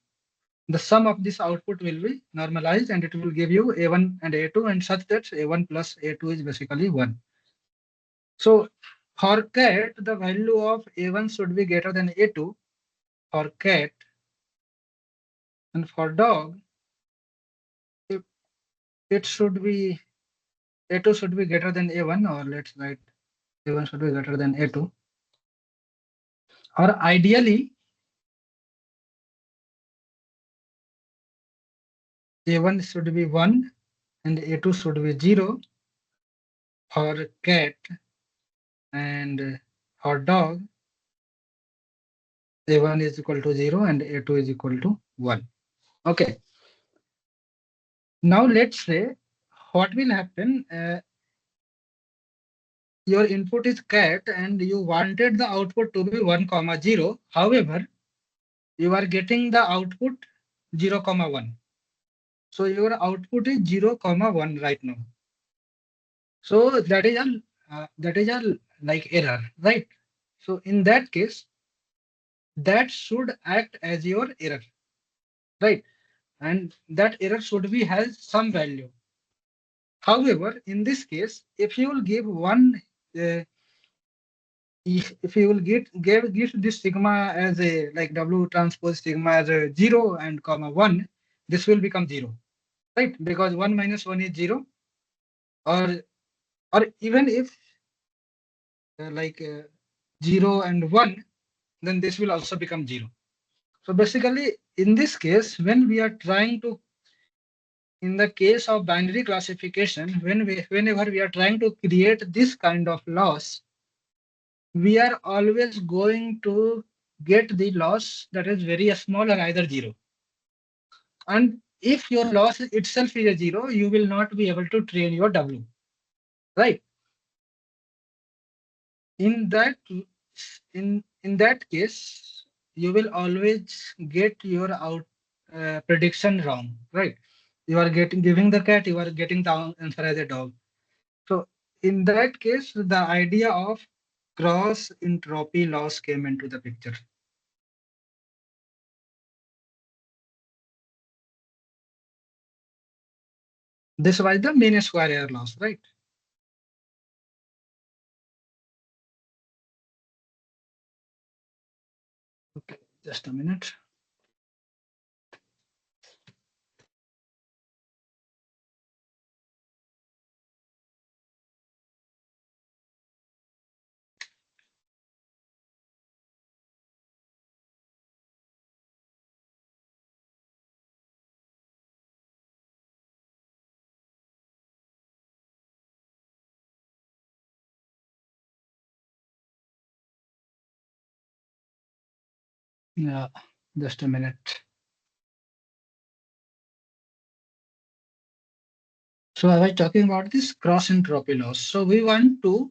the sum of this output will be normalized and it will give you a1 and a2 and such that a1 plus a2 is basically 1. So for cat, the value of a1 should be greater than a2 for cat, and for dog, it should be a2 should be greater than a1, or let's write a1 should be greater than a2, or ideally a1 should be 1 and a2 should be 0 for cat, and for dog a1 is equal to 0 and a2 is equal to 1. Okay. Now let's say what will happen. Your input is cat and you wanted the output to be 1 comma 0. However, you are getting the output 0 comma 1. So your output is 0 comma 1 right now. So that is a like error, right? So in that case, that should act as your error, right? And that error should be has some value. However, in this case, if you will give one, if you will give this sigma as a like W transpose sigma as a 0 and comma 1, this will become 0, right? Because 1 minus 1 is 0, or even if like 0 and 1, then this will also become 0. So basically, in this case, when we are trying to, in the case of binary classification, whenever we are trying to create this kind of loss, we are always going to get the loss that is very small or either 0. And if your loss itself is a 0, you will not be able to train your W, right? In that in that case, you will always get your prediction wrong, right? You are giving the cat, you are getting the answer as a dog. So in that case, the idea of cross entropy loss came into the picture. This was the mean square error loss, right? Okay, just a minute. Yeah, just a minute. So I was talking about this cross entropy loss. So we want to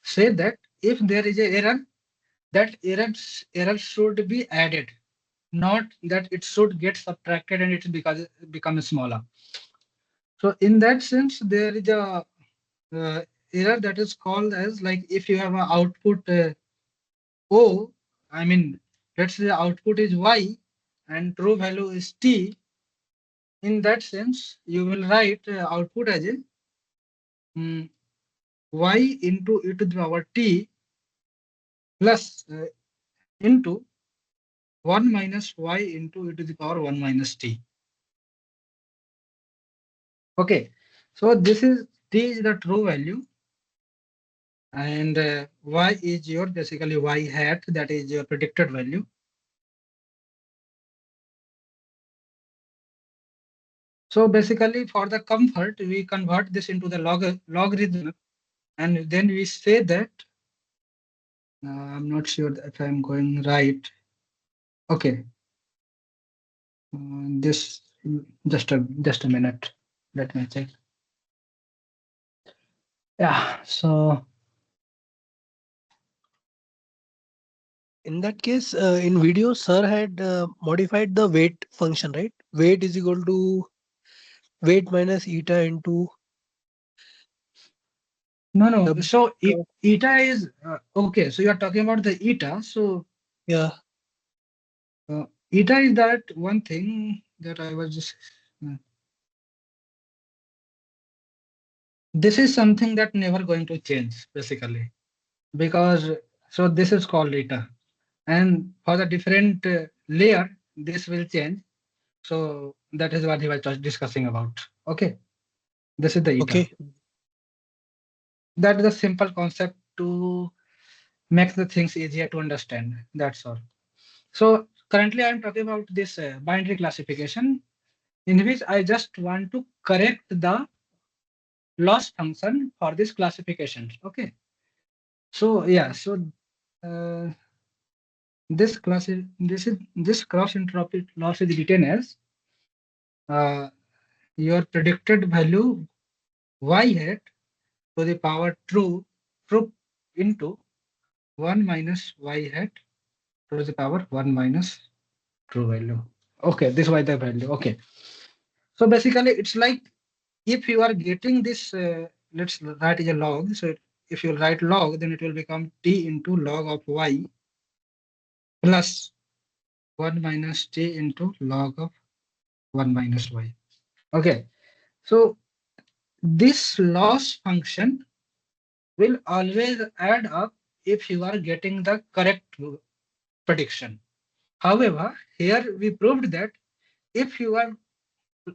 say that if there is a error, that error should be added, not that it should get subtracted and it becomes smaller. So in that sense, there is a error that is called as, like, if you have an output O, I mean, let's say the output is Y and true value is T. In that sense, you will write output as a Y into e to the power T plus into 1 minus Y into e to the power 1 minus T. Okay, so this is T is the true value, and Y is your basically Y hat, that is your predicted value. So basically, for the comfort, we convert this into the logarithm, and then we say that I'm not sure if I'm going right. Okay, this just a minute. Let me check. Yeah, so In that case, in video, sir had modified the weight function, right? Weight is equal to weight minus eta into no. W. So eta is okay. So you are talking about the eta. So Yeah. Eta is that one thing that I was just. This is something that never going to change basically, because so this is called eta, and for the different layer this will change. So that is what he was just discussing about. Okay, this is the eta. Okay. That is a simple concept to make the things easier to understand. That's all. So currently I'm talking about this binary classification, in which I just want to correct the loss function for this classification. Okay. So yeah, so uh, this cross entropy loss is written as your predicted value y hat to the power true into 1 minus y hat to the power 1 minus true value. Okay, this was the value. Okay. So basically it's like, if you are getting this, let's write as a log. So if you write log, then it will become t into log of y plus 1 minus t into log of 1 minus y. Okay, so this loss function will always add up if you are getting the correct prediction. However, here we proved that if you are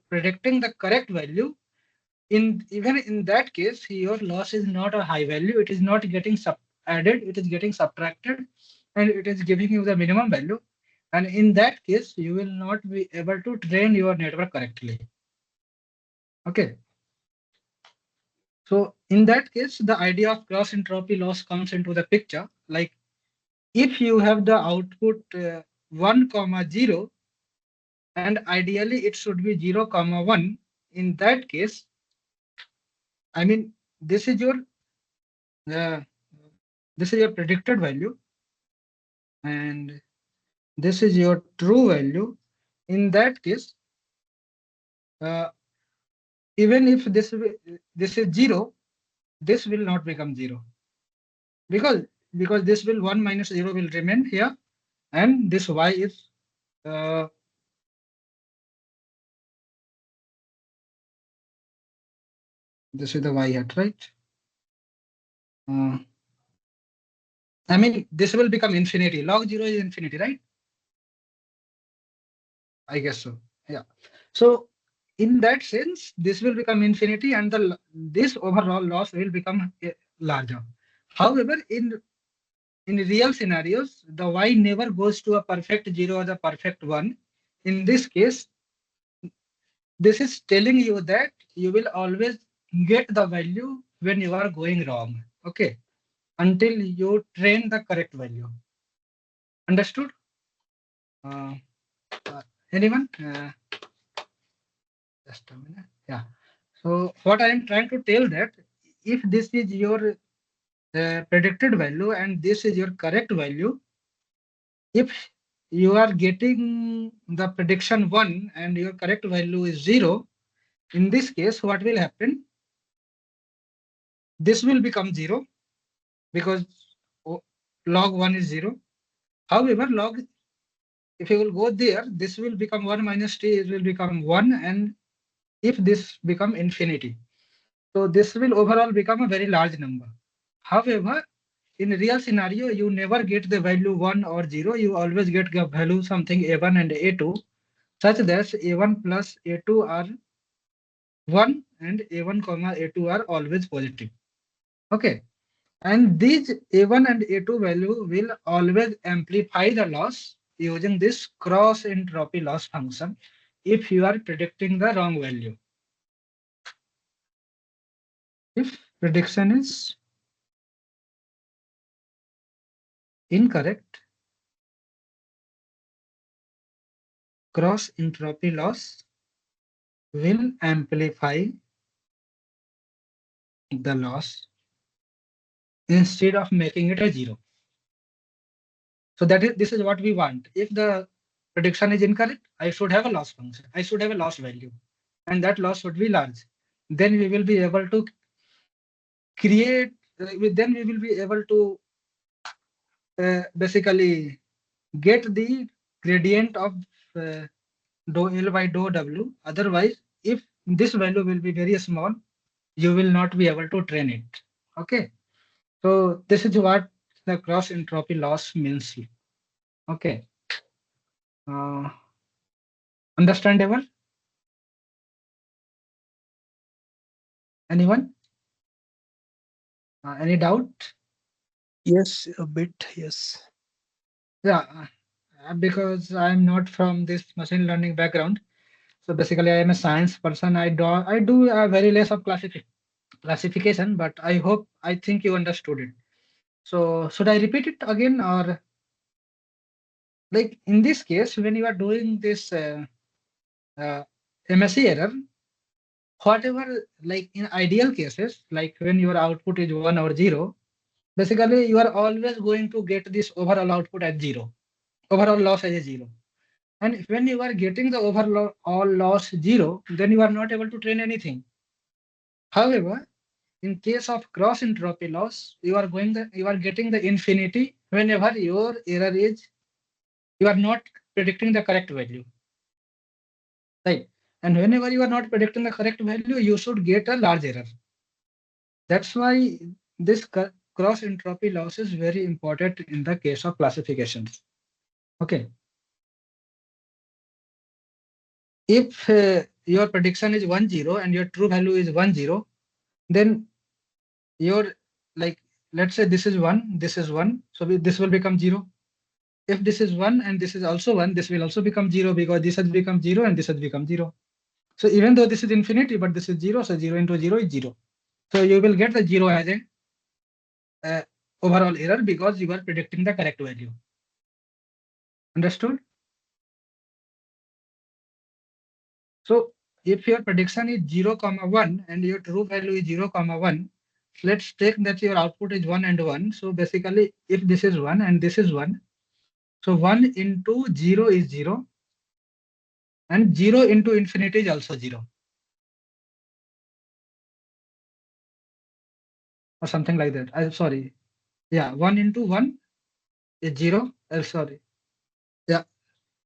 predicting the correct value, even in that case, your loss is not a high value. It is not getting added, it is getting subtracted, and it is giving you the minimum value. And in that case, you will not be able to train your network correctly. Okay. So in that case, the idea of cross entropy loss comes into the picture. Like, if you have the output 1 comma 0, and ideally it should be 0 comma 1, in that case, I mean, uh, this is your predicted value, and this is your true value. In that case, uh, even if this is 0, this will not become 0, because this will 1 minus 0 will remain here, and this y is this is the y hat, right? I mean, this will become infinity. Log 0 is infinity, right? I guess so. Yeah. So in that sense, this will become infinity, and this overall loss will become larger. However, in real scenarios, the y never goes to a perfect 0 or the perfect 1. In this case, this is telling you that you will always get the value when you are going wrong. Okay. Until you train the correct value. Understood? Anyone? Just a minute. Yeah. So what I am trying to tell that if this is your predicted value and this is your correct value, if you are getting the prediction 1 and your correct value is 0, in this case, what will happen? This will become 0 because log 1 is 0. However, if you will go there, this will become 1 minus t, it will become 1, and if this become infinity. So this will overall become a very large number. However, in real scenario, you never get the value 1 or 0. You always get the value something a1 and a2, such that a1 plus a2 are 1 and a1 comma a2 are always positive. Okay. And these a1 and a2 value will always amplify the loss using this cross entropy loss function if you are predicting the wrong value. If prediction is incorrect, cross entropy loss will amplify the loss instead of making it a 0. So this is what we want. If the prediction is incorrect, I should have a loss function. I should have a loss value, and that loss should be large. Then we will be able to create. Then we will be able to basically get the gradient of dou L by dou W. Otherwise, if this value will be very small, you will not be able to train it. Okay. So this is what the cross entropy loss means. Okay. Understandable? Anyone? Any doubt? Yes, a bit. Yes. Yeah, because I'm not from this machine learning background. So basically, I am a science person. I do a very less of classification, but I think you understood it. So should I repeat it again, or like in this case, when you are doing this MSc error, whatever, like in ideal cases, like when your output is 1 or 0, basically you are always going to get this overall output at 0, overall loss as a 0. And when you are getting the overall loss 0, then you are not able to train anything. However, in case of cross entropy loss, you are getting the infinity whenever your error is, you are not predicting the correct value. Right. And whenever you are not predicting the correct value, you should get a large error. That's why this cross entropy loss is very important in the case of classifications. Okay. If your prediction is 1, 0 and your true value is 1, 0, then your, like, let's say this is 1, this is 1, so this will become 0. If this is 1 and this is also 1, this will also become 0 because this has become 0 and this has become 0. So even though this is infinity, but this is 0, so 0 into 0 is 0. So you will get the 0 as a overall error because you are predicting the correct value. Understood? So if your prediction is 0, 1 and your true value is 0, 1, let's take that your output is 1 and 1. So basically, if this is 1 and this is 1, so 1 into 0 is 0 and 0 into infinity is also 0. Or something like that. I'm sorry. Yeah, 1 into 1 is 0. Sorry. Yeah.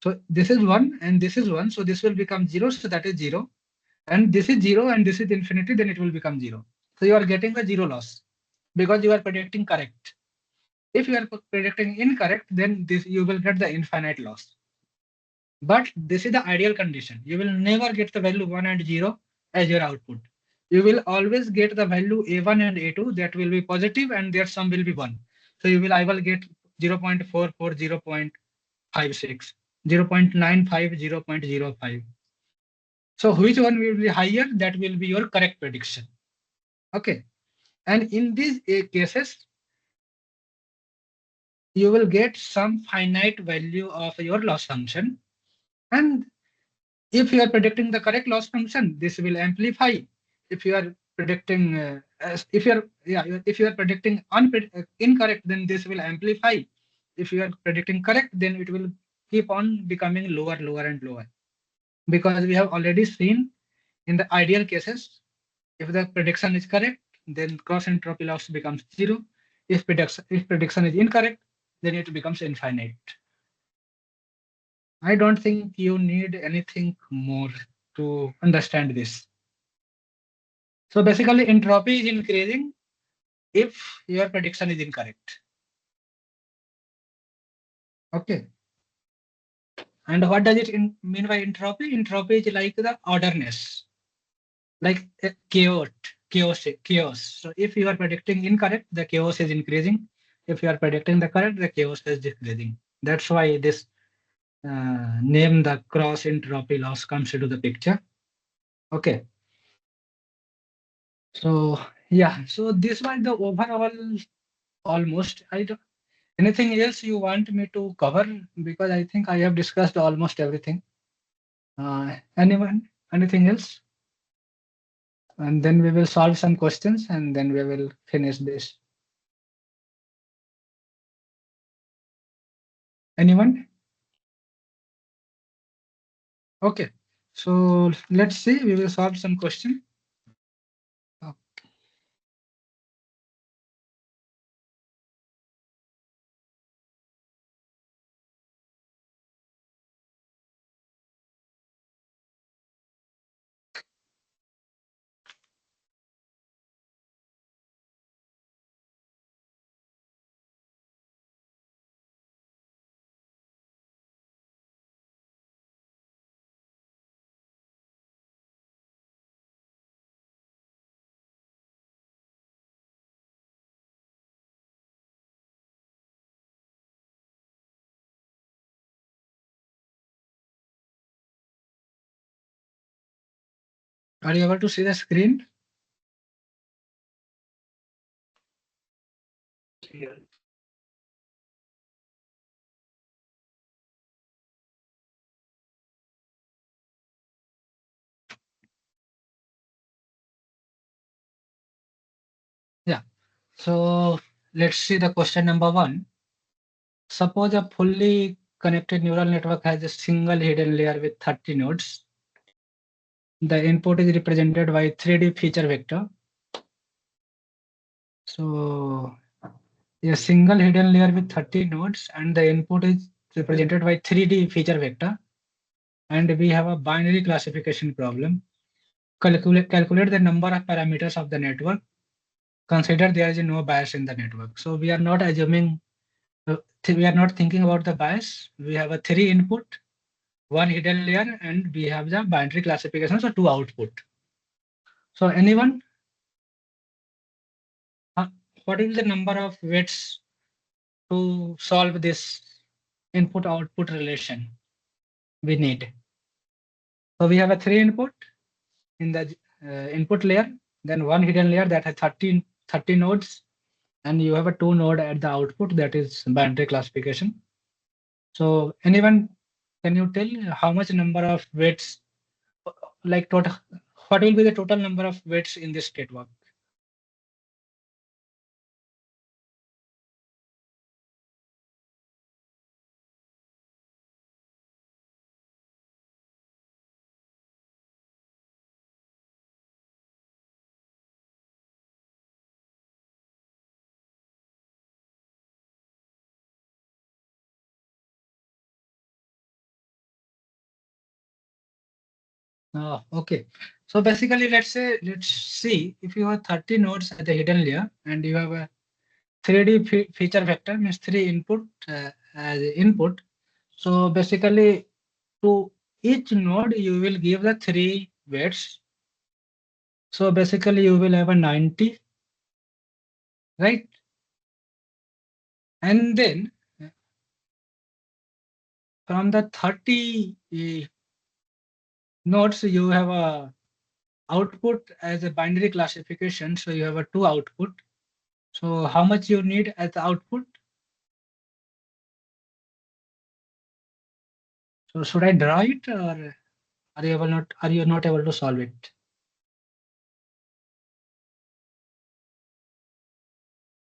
So this is 1 and this is 1. So this will become 0. So that is 0. And this is 0 and this is infinity. Then it will become 0. So you are getting the 0 loss because you are predicting correct. If you are predicting incorrect, then you will get the infinite loss. But this is the ideal condition. You will never get the value 1 and 0 as your output. You will always get the value a1 and a2 that will be positive and their sum will be 1. So I will get 0.44, 0.56, 0.95, 0.05. So which one will be higher? That will be your correct prediction. Okay. And in these cases, you will get some finite value of your loss function. And if you are predicting the correct loss function, this will amplify. If you are predicting, if you are predicting incorrect, then this will amplify. If you are predicting correct, then it will keep on becoming lower, lower, and lower. Because we have already seen in the ideal cases, if the prediction is correct, then cross entropy loss becomes zero. If prediction is incorrect, then it becomes infinite. I don't think you need anything more to understand this. So basically, entropy is increasing if your prediction is incorrect. Okay. And what does it mean by entropy? Entropy is like the orderness, like chaos. So if you are predicting incorrect, the chaos is increasing. If you are predicting the correct, the chaos is decreasing. That's why this name, the cross entropy loss, comes into the picture. Okay. So yeah, so this was the overall almost. I don't, anything else you want me to cover? Because I think I have discussed almost everything. Anyone? Anything else? And then we will solve some questions and then we will finish this. Anyone? Okay. So let's see. We will solve some question. Are you able to see the screen? Yeah. So let's see the question number 1. Suppose a fully connected neural network has a single hidden layer with 30 nodes. The input is represented by 3D feature vector. So a single hidden layer with 30 nodes and the input is represented by 3D feature vector. And we have a binary classification problem. Calculate the number of parameters of the network. Consider there is no bias in the network. So we are not assuming, we are not thinking about the bias. We have a 3 input, 1 hidden layer, and we have the binary classification, so 2 output. So anyone, what is the number of weights to solve this input output relation we need? So we have a 3 input in the input layer, then 1 hidden layer that has 30 nodes, and you have a 2 node at the output, that is binary classification. So anyone, can you tell how much number of weights, like total, what will be the total number of weights in this network? Okay. So basically, let's see if you have 30 nodes at the hidden layer and you have a 3D feature vector, means 3 input as input. So basically, to each node, you will give the 3 weights. So basically, you will have a 90, right? And then from the 30 nodes, you have a output as a binary classification. So you have a 2 output. So how much you need as the output? So should I draw it, or are you not able to solve it?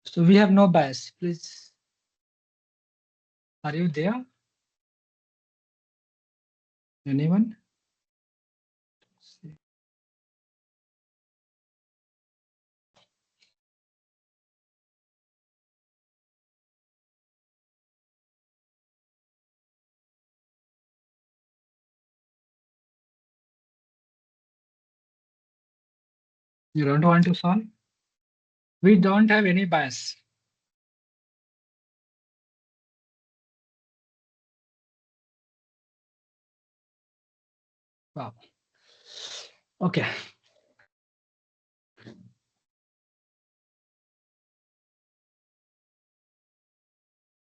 So we have no bias, please. Are you there? Anyone? You don't want to solve? We don't have any bias. Wow. Okay.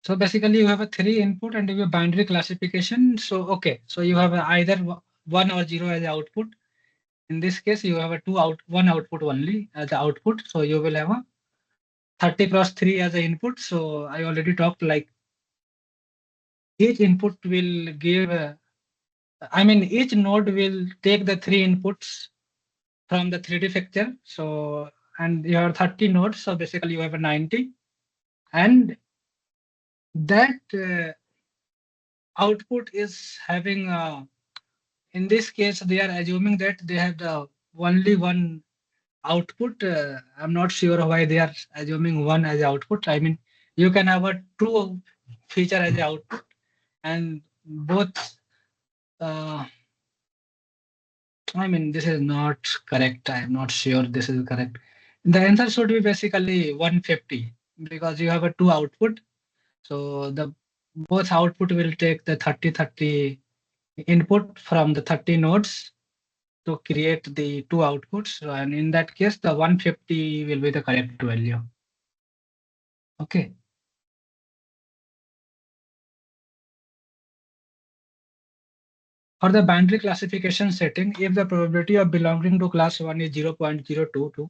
So basically you have a 3 input and you have binary classification. So, okay. So you have either 1 or 0 as the output. In this case, you have a one output only as the output. So you will have a 30 plus 3 as the input. So I already talked, like each input will give, each node will take the 3 inputs from the 3D picture. So, and you have 30 nodes. So basically you have a 90, and that output is having, in this case, they are assuming that they have the only one output. I'm not sure why they are assuming one as output. I mean, you can have a two feature as output, and both. This is not correct. I'm not sure this is correct. The answer should be basically 150, because you have a two output. So the both output will take the 30 input from the 30 nodes to create the two outputs. And in that case, the 150 will be the correct value. Okay. For the binary classification setting, if the probability of belonging to class 1 is 0.022,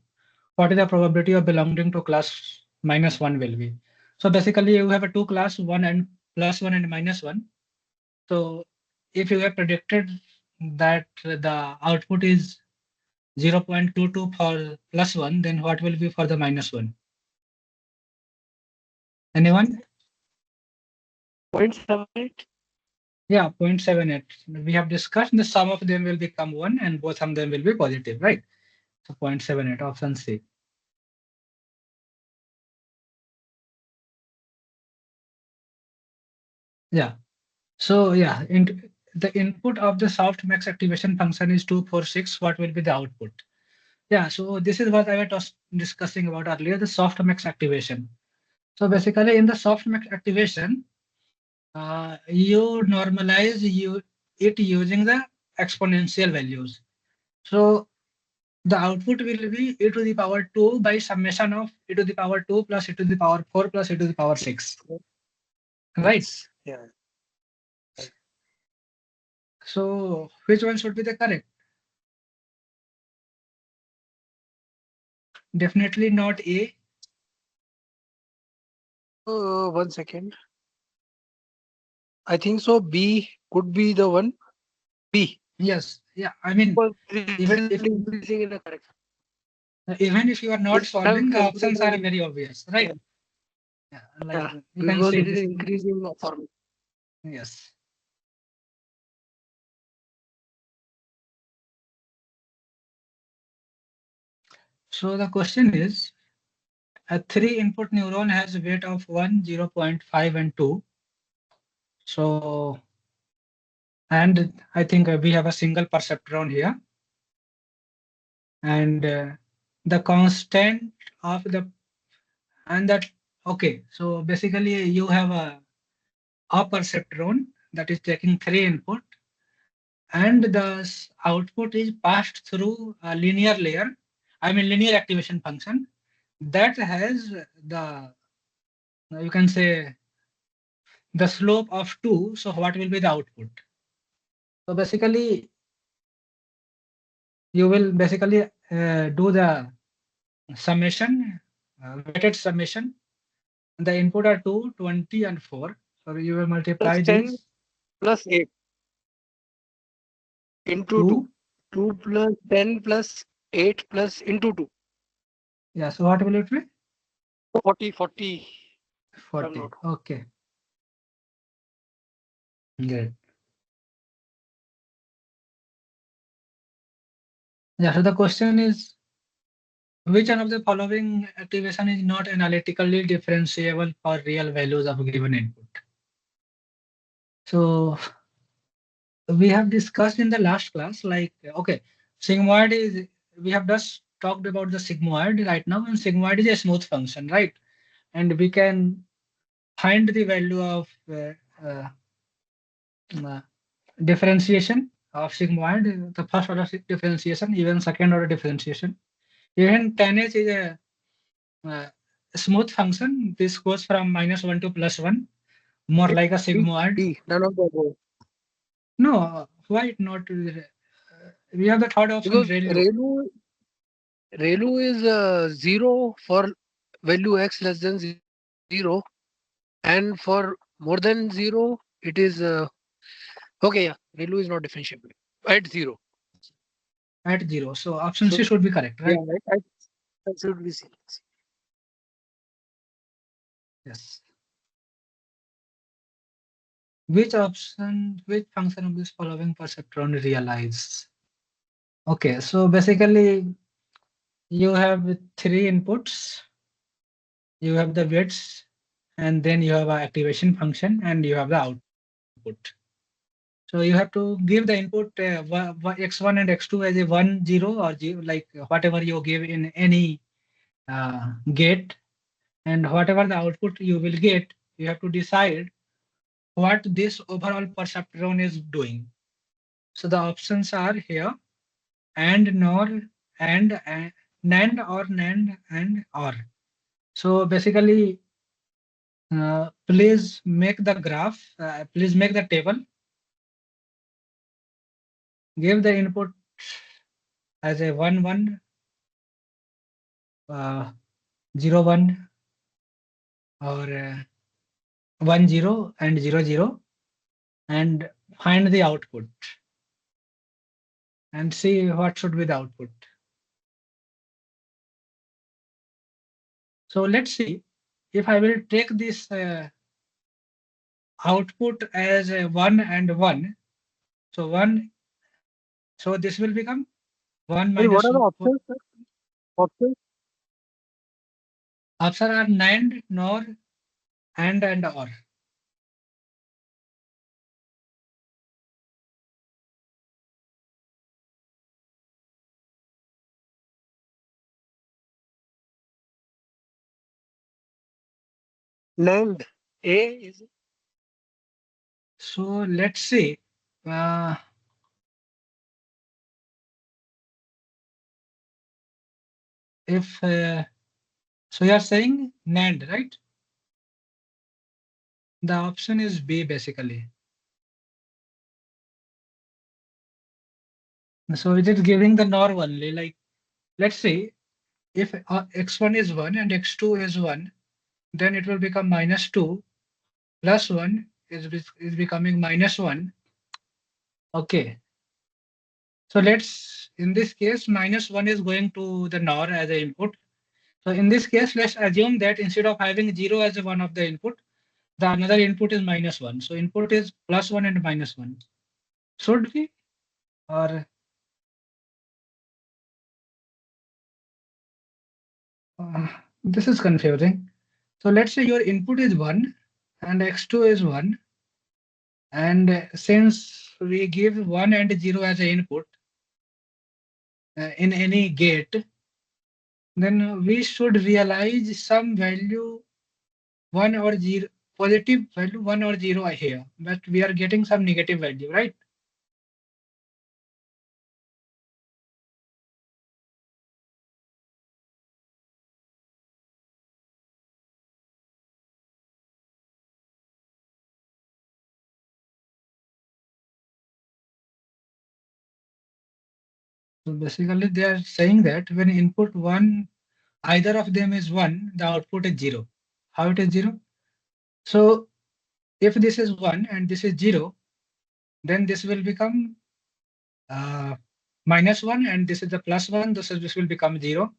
what is the probability of belonging to class -1 will be? So basically you have a two class, one and +1 and -1. So if you have predicted that the output is 0.22 for +1, then what will be for the -1? Anyone? 0.78. Yeah, 0.78. We have discussed the sum of them will become 1 and both of them will be positive, right? So 0.78, option C. Yeah. So yeah, the input of the softmax activation function is 246. What will be the output? Yeah, so this is what I was discussing about earlier, the softmax activation. So basically in the softmax activation, you normalize it using the exponential values. So the output will be e to the power 2 by summation of e to the power 2 plus e to the power 4 plus e to the power 6. Right? Yeah. So which one should be the correct? Definitely not A. 1 second. I think so. B could be the one. B. Yes. Yeah. I mean, Because this even is if increasing in the correct. you are not If solving, the I'm options are considering, very obvious, right? yeah, Yeah. Like yeah, you can because see it is this. increasing for me. Yes. So the question is, a 3 input neuron has a weight of 1, 0.5, and 2. So, and I think we have a single perceptron here. And the constant of the, and that, okay. So basically you have a perceptron that is taking 3 input, and the output is passed through a linear layer, linear activation function that has the, you can say, the slope of 2. So what will be the output? So basically you will basically do the summation, weighted summation. The input are 2, 20, and 4. So you will multiply Plus 10 these. plus 8. Into 2. 2 plus 10 plus 8 plus into 2. Yeah, so what will it be? 40. 40. not- Okay. Great. Yeah, so the question is, which one of the following activation is not analytically differentiable for real values of a given input? So we have discussed in the last class, like, okay, sigmoid is, we have just talked about the sigmoid right now, and sigmoid is a smooth function, right? And we can find the value of uh, uh, differentiation of sigmoid, the first order differentiation, even second order differentiation. Even tan h is uh, a smooth function. This goes from -1 to +1, more like a sigmoid. None of the above. No, why not? We have the third option, Because ReLU. ReLU is 0 for value x less than 0, and for more than 0, it is okay. Yeah, ReLU is not differentiable at 0. At 0. So option So C should be correct, yeah, right? that should be C. Yes. Which option, which function of this following perceptron realize? Okay, so basically you have three inputs. You have the weights, and then you have an activation function, and you have the output. So you have to give the input x1 and x2 as a 1, 0, or 0, like whatever you give in any gate, and whatever the output you will get, you have to decide what this overall perceptron is doing. So the options are here: and, nor, and NAND, or NAND, and or. So basically, please make the graph, please make the table, give the input as a 1, 1, 0, 1, or 1, 0, and 0, 0, and find the output and see what should be the output. So let's see if I will take this output as a 1 and 1. So 1, so this will become 1 And what minus are the 4. options? Sir? Options? Options are NAND, NOR, and OR. NAND. A is So let's see. Uh, if so, you are saying NAND, right? The option is B basically. So it is giving the NOR only. Like, let's say if x1 is 1 and x2 is 1, then it will become -2 plus 1 is becoming -1. Okay. So let's, in this case, -1 is going to the NOR as an input. So in this case, let's assume that instead of having 0 as one of the input, the another input is -1. So input is +1 and -1. Should we? Or this is confusing. So let's say your input is 1 and x2 is 1. And since we give 1 and 0 as an input in any gate, then we should realize some value 1 or 0, positive value 1 or 0 here, but we are getting some negative value, right? So basically they are saying that when input 1, either of them is 1, the output is 0. How it is 0? So if this is 1 and this is 0, then this will become -1, and this is the +1. This will become 0.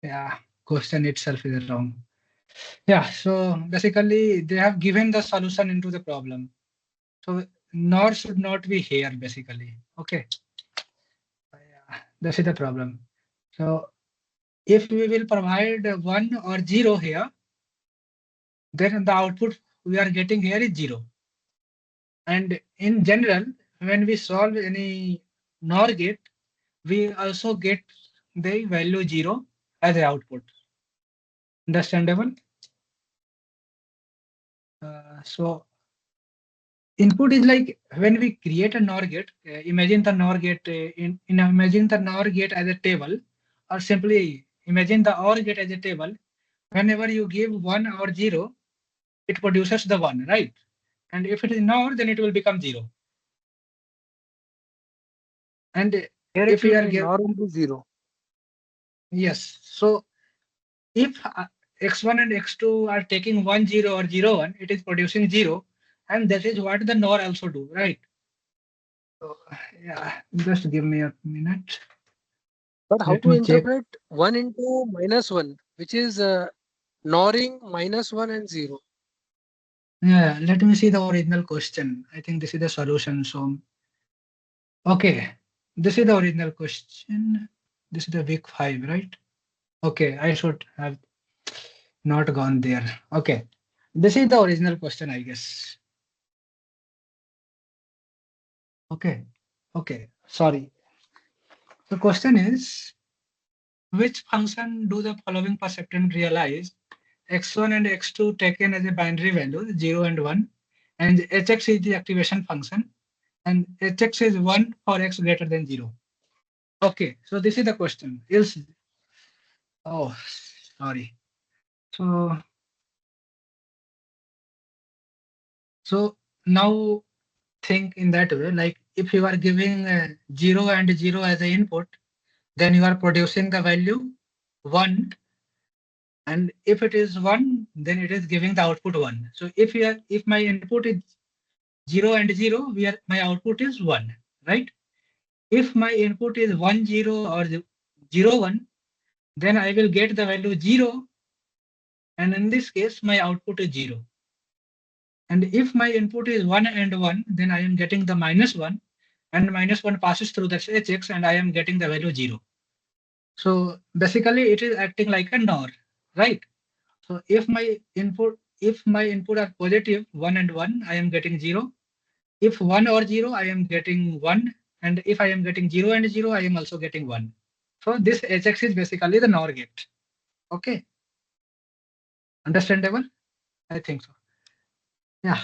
Yeah, question itself is wrong. Yeah, so basically they have given the solution into the problem. So NOR should not be here basically. Okay. Yeah, this is the problem. So if we will provide 1 or 0 here, then the output we are getting here is 0. And in general, when we solve any NOR gate, we also get the value 0 as the output. Understandable? So input is like when we create a NOR gate, imagine the NOR gate imagine the NOR gate as a table, or simply imagine the OR gate as a table. Whenever you give 1 or 0, it produces the 1, right? And if it is NOR, then it will become 0. And Here if it we will are be give, NOR into 0. yes, so if x1 and x2 are taking 1 0 or 0 1, it is producing 0, and that is what the NOR also do, right? So yeah, just give me a minute. But how Let to me check. interpret 1 into -1, which is NORing -1 and 0? Yeah, let me see the original question. I think this is the solution. So okay, this is the original question. This is the week 5, right? Okay, I should have not gone there. Okay, this is the original question, I guess. Okay, okay, sorry. The question is, which function do the following perceptron realize? X1 and X2 taken as a binary value, 0 and 1, and Hx is the activation function, and Hx is 1 for x greater than 0. Okay, so this is the question. Else, oh, sorry. So now think in that way, like if you are giving 0 and 0 as an input, then you are producing the value 1, and if it is 1, then it is giving the output 1. So if my input is 0 and 0, my output is 1, right? If my input is 1 0 or 0 1, then I will get the value 0, and in this case my output is 0. And if my input is 1 and 1, then I am getting the -1, and -1 passes through that hx, and I am getting the value 0. So basically it is acting like a NOR, right? So if my input are positive 1 and 1, I am getting 0. If 1 or 0, I am getting 1. And if I am getting 0 and 0, I am also getting 1. So this hx is basically the NOR gate. Okay. Understandable? I think so. Yeah.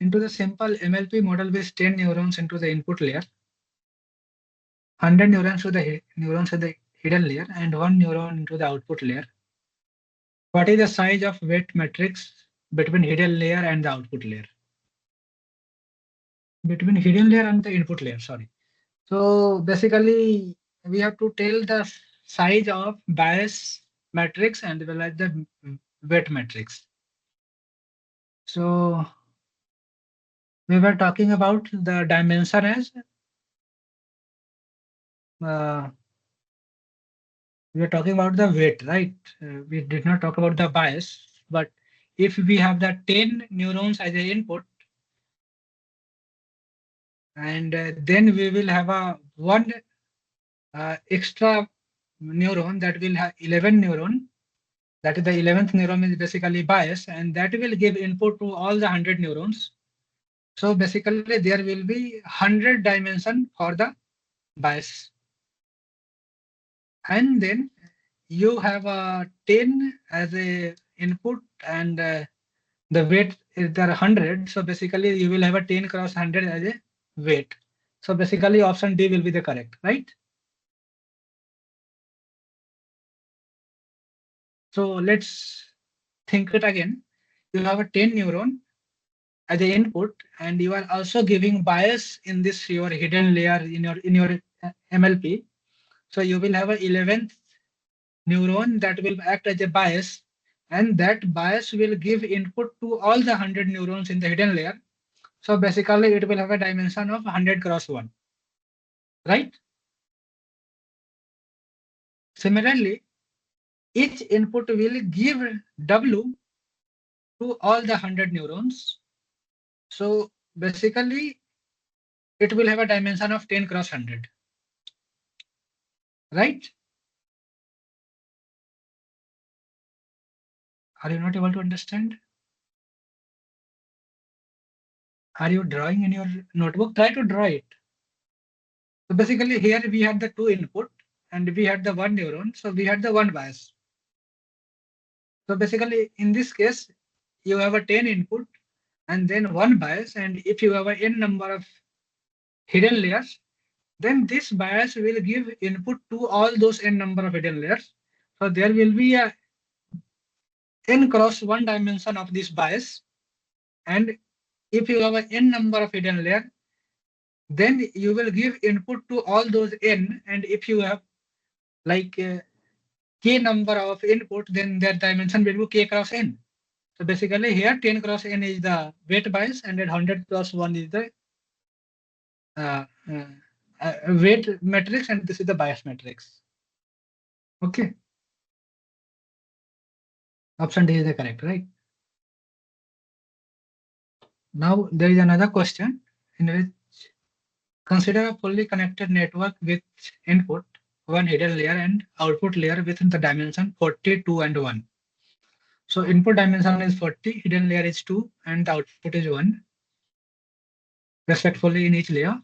Into the simple MLP model with 10 neurons into the input layer, 100 neurons to the neurons at the hidden layer, and 1 neuron into the output layer. What is the size of weight matrix between hidden layer and the output layer? Between hidden layer and the input layer, sorry. So basically, we have to tell the size of bias matrix and well as the weight matrix. So we were talking about the dimension as we are talking about the weight, right? We did not talk about the bias, but if we have the 10 neurons as an input, and then we will have a one extra neuron that will have 11 neuron. That is the 11th neuron is basically bias, and that will give input to all the 100 neurons. So basically there will be 100 dimension for the bias. And then you have a 10 as a input, and the weight is there 100. So basically you will have a 10 cross 100 as a weight. So basically option D will be the correct, right? So let's think it again. You have a 10 neuron as the input, and you are also giving bias in this your hidden layer in your MLP. So you will have a 11th neuron that will act as a bias, and that bias will give input to all the 100 neurons in the hidden layer. So basically it will have a dimension of 100 cross 1, right? Similarly, each input will give W to all the 100 neurons. So basically it will have a dimension of 10 cross 100, right? Are you not able to understand? Are you drawing in your notebook? Try to draw it. So basically here we had the two input and we had the one neuron. So we had the one bias. So basically in this case, you have a 10 input and then one bias. And if you have a n number of hidden layers, then this bias will give input to all those n number of hidden layers. So there will be a n cross one dimension of this bias. And if you have a n number of hidden layer, then you will give input to all those n. And if you have like k number of input, then their dimension will be k cross n. So basically here 10 cross n is the weight bias and then 100 cross 1 is the weight matrix, and this is the bias matrix. Okay. Option D is the correct, right? Now there is another question in which consider a fully connected network with input, one hidden layer and output layer within the dimension 40, 2 and 1. So input dimension is 40, hidden layer is 2 and the output is 1 respectively in each layer.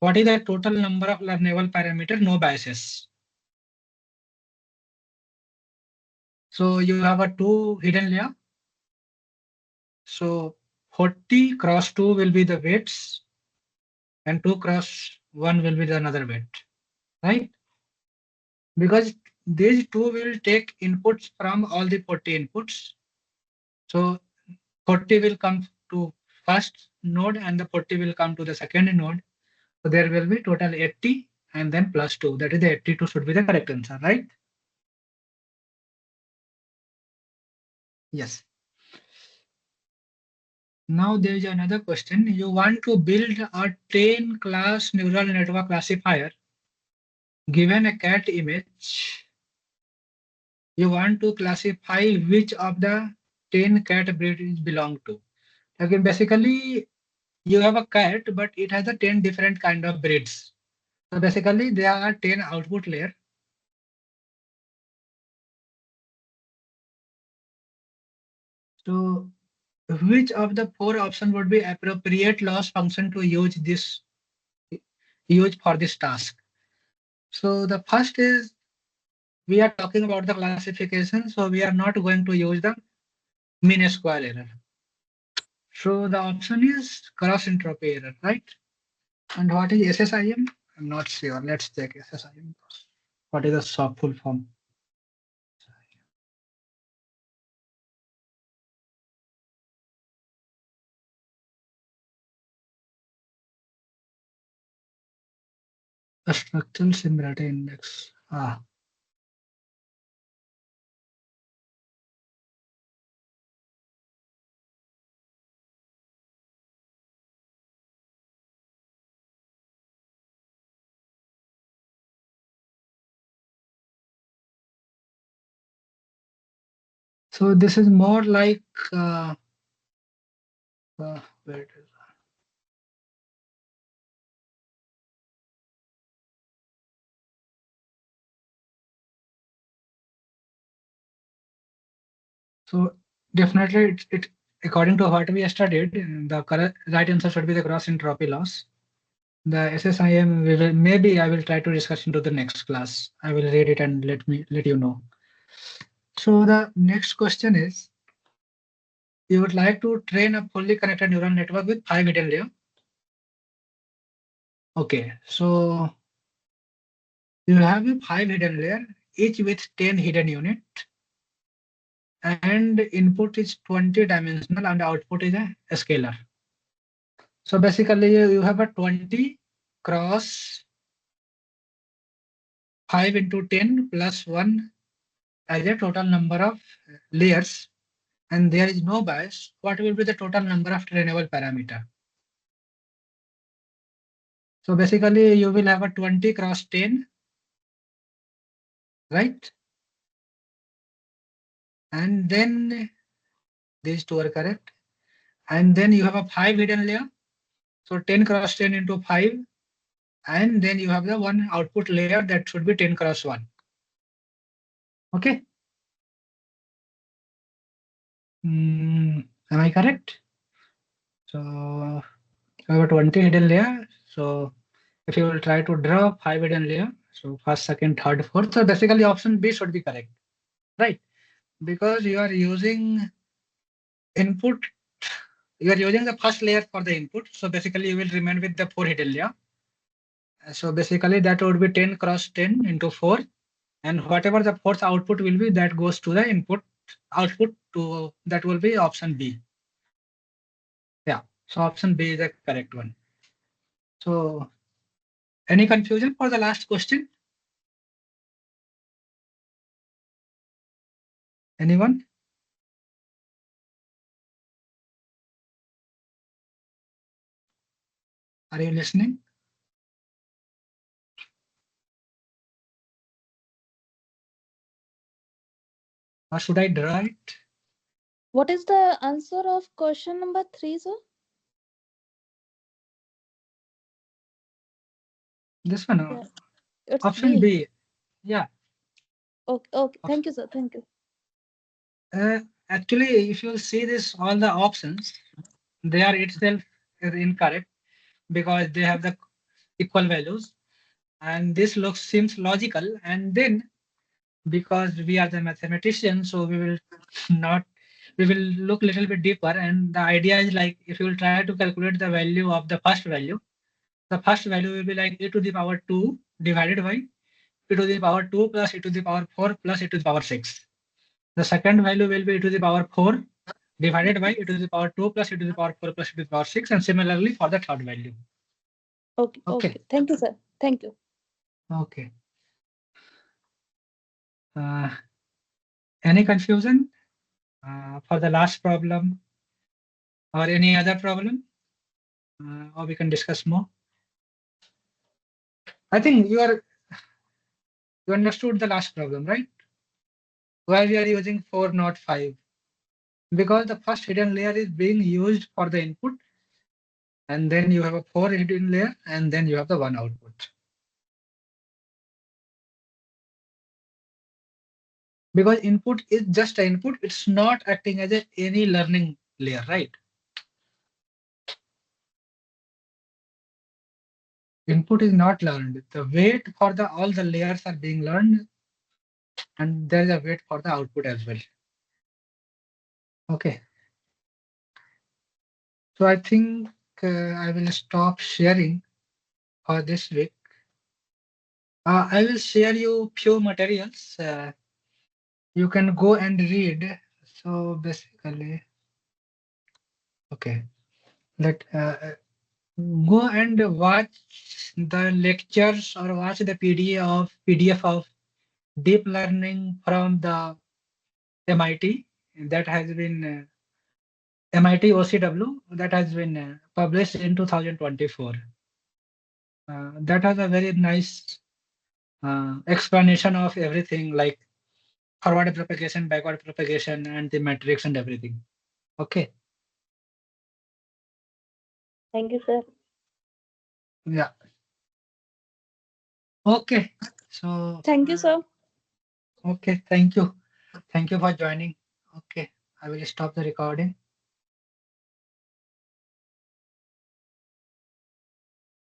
What is the total number of learnable parameter, no biases? So you have a 2 hidden layer. So 40 cross 2 will be the weights and 2 cross 1 will be the another weight, right? Because these two will take inputs from all the 40 inputs. So 40 will come to first node and the 40 will come to the second node. So there will be total 80 and then plus 2. That is the 82 should be the correct answer, right? Yes. Now there is another question. You want to build a 10 class neural network classifier. Given a cat image, you want to classify which of the 10 cat breeds belong to. Again, basically, you have a cat, but it has a 10 different kind of breeds. So basically, there are 10 output layer. So which of the 4 options would be appropriate loss function to use for this task? So the first is we are talking about the classification, so we are not going to use the mean square error. So the option is cross entropy error, right? And what is SSIM? I'm not sure. Let's check SSIM. What is the short full form? The structural similarity index. So this is more like where it is. So definitely it according to what we studied, the correct right answer should be the cross entropy loss. The SSIM maybe I will try to discuss into the next class. I will read it and let you know. So the next question is, you would like to train a fully connected neural network with 5 hidden layers. Okay, so you have a 5 hidden layer, each with 10 hidden unit, and input is 20 dimensional and output is a scalar. So basically you have a 20 cross 5 into 10 plus 1 as a total number of layers and there is no bias, what will be the total number of trainable parameter? So basically you will have a 20 cross 10, right? And then these two are correct. And then you have a 5 hidden layer. So 10 cross 10 into 5. And then you have the one output layer that should be 10 cross 1. Okay. Am I correct? So you have a 20 hidden layer. So if you will try to draw 5 hidden layer, so first, second, third, fourth. So basically option B should be correct, right? Because you are using input, you are using the first layer for the input. So basically you will remain with the 4 hidden layer. So basically that would be 10 cross 10 into 4. And whatever the fourth output will be, that goes to the input output to that will be option B. Yeah, so option B is the correct one. So any confusion for the last question? Anyone? Are you listening? Or should I draw it? What is the answer of question number 3, sir? This one, Yeah. It's option B. Yeah. Okay, okay. Thank you, sir. Thank you. Actually, if you see this, all the options, they are itself incorrect because they have the equal values. And this seems logical. And then because we are the mathematicians, so we will not, we will look a little bit deeper. And the idea is like, if you will try to calculate the value of the first value, the first value will be like e to the power 2 divided by e to the power 2 plus e to the power 4 plus e to the power 6. The second value will be e to the power 4 divided by e to the power 2 plus e to the power 4 plus e to the power 6. And similarly for the third value. Okay, okay. Thank you, sir. Thank you. Okay. Any confusion for the last problem or any other problem? Or we can discuss more. I think you understood the last problem, right? Why we are using 4, not 5? Because the first hidden layer is being used for the input, and then you have a 4 hidden layer, and then you have the 1 output. Because input is just an input, it's not acting as any learning layer, right? Input is not learned. The weight for all the layers are being learned, and there is a weight for the output as well. Okay. So I think I will stop sharing for this week. I will share you few materials. You can go and read. So basically, okay, let go and watch the lectures or watch the PDF of deep learning from the MIT that has been MIT OCW that has been published in 2024. That has a very nice explanation of everything like forward propagation, backward propagation, and the matrix and everything. Okay. Thank you, sir. Yeah. Okay. So. Thank you, sir. Okay. Thank you. Thank you for joining. Okay. I will stop the recording.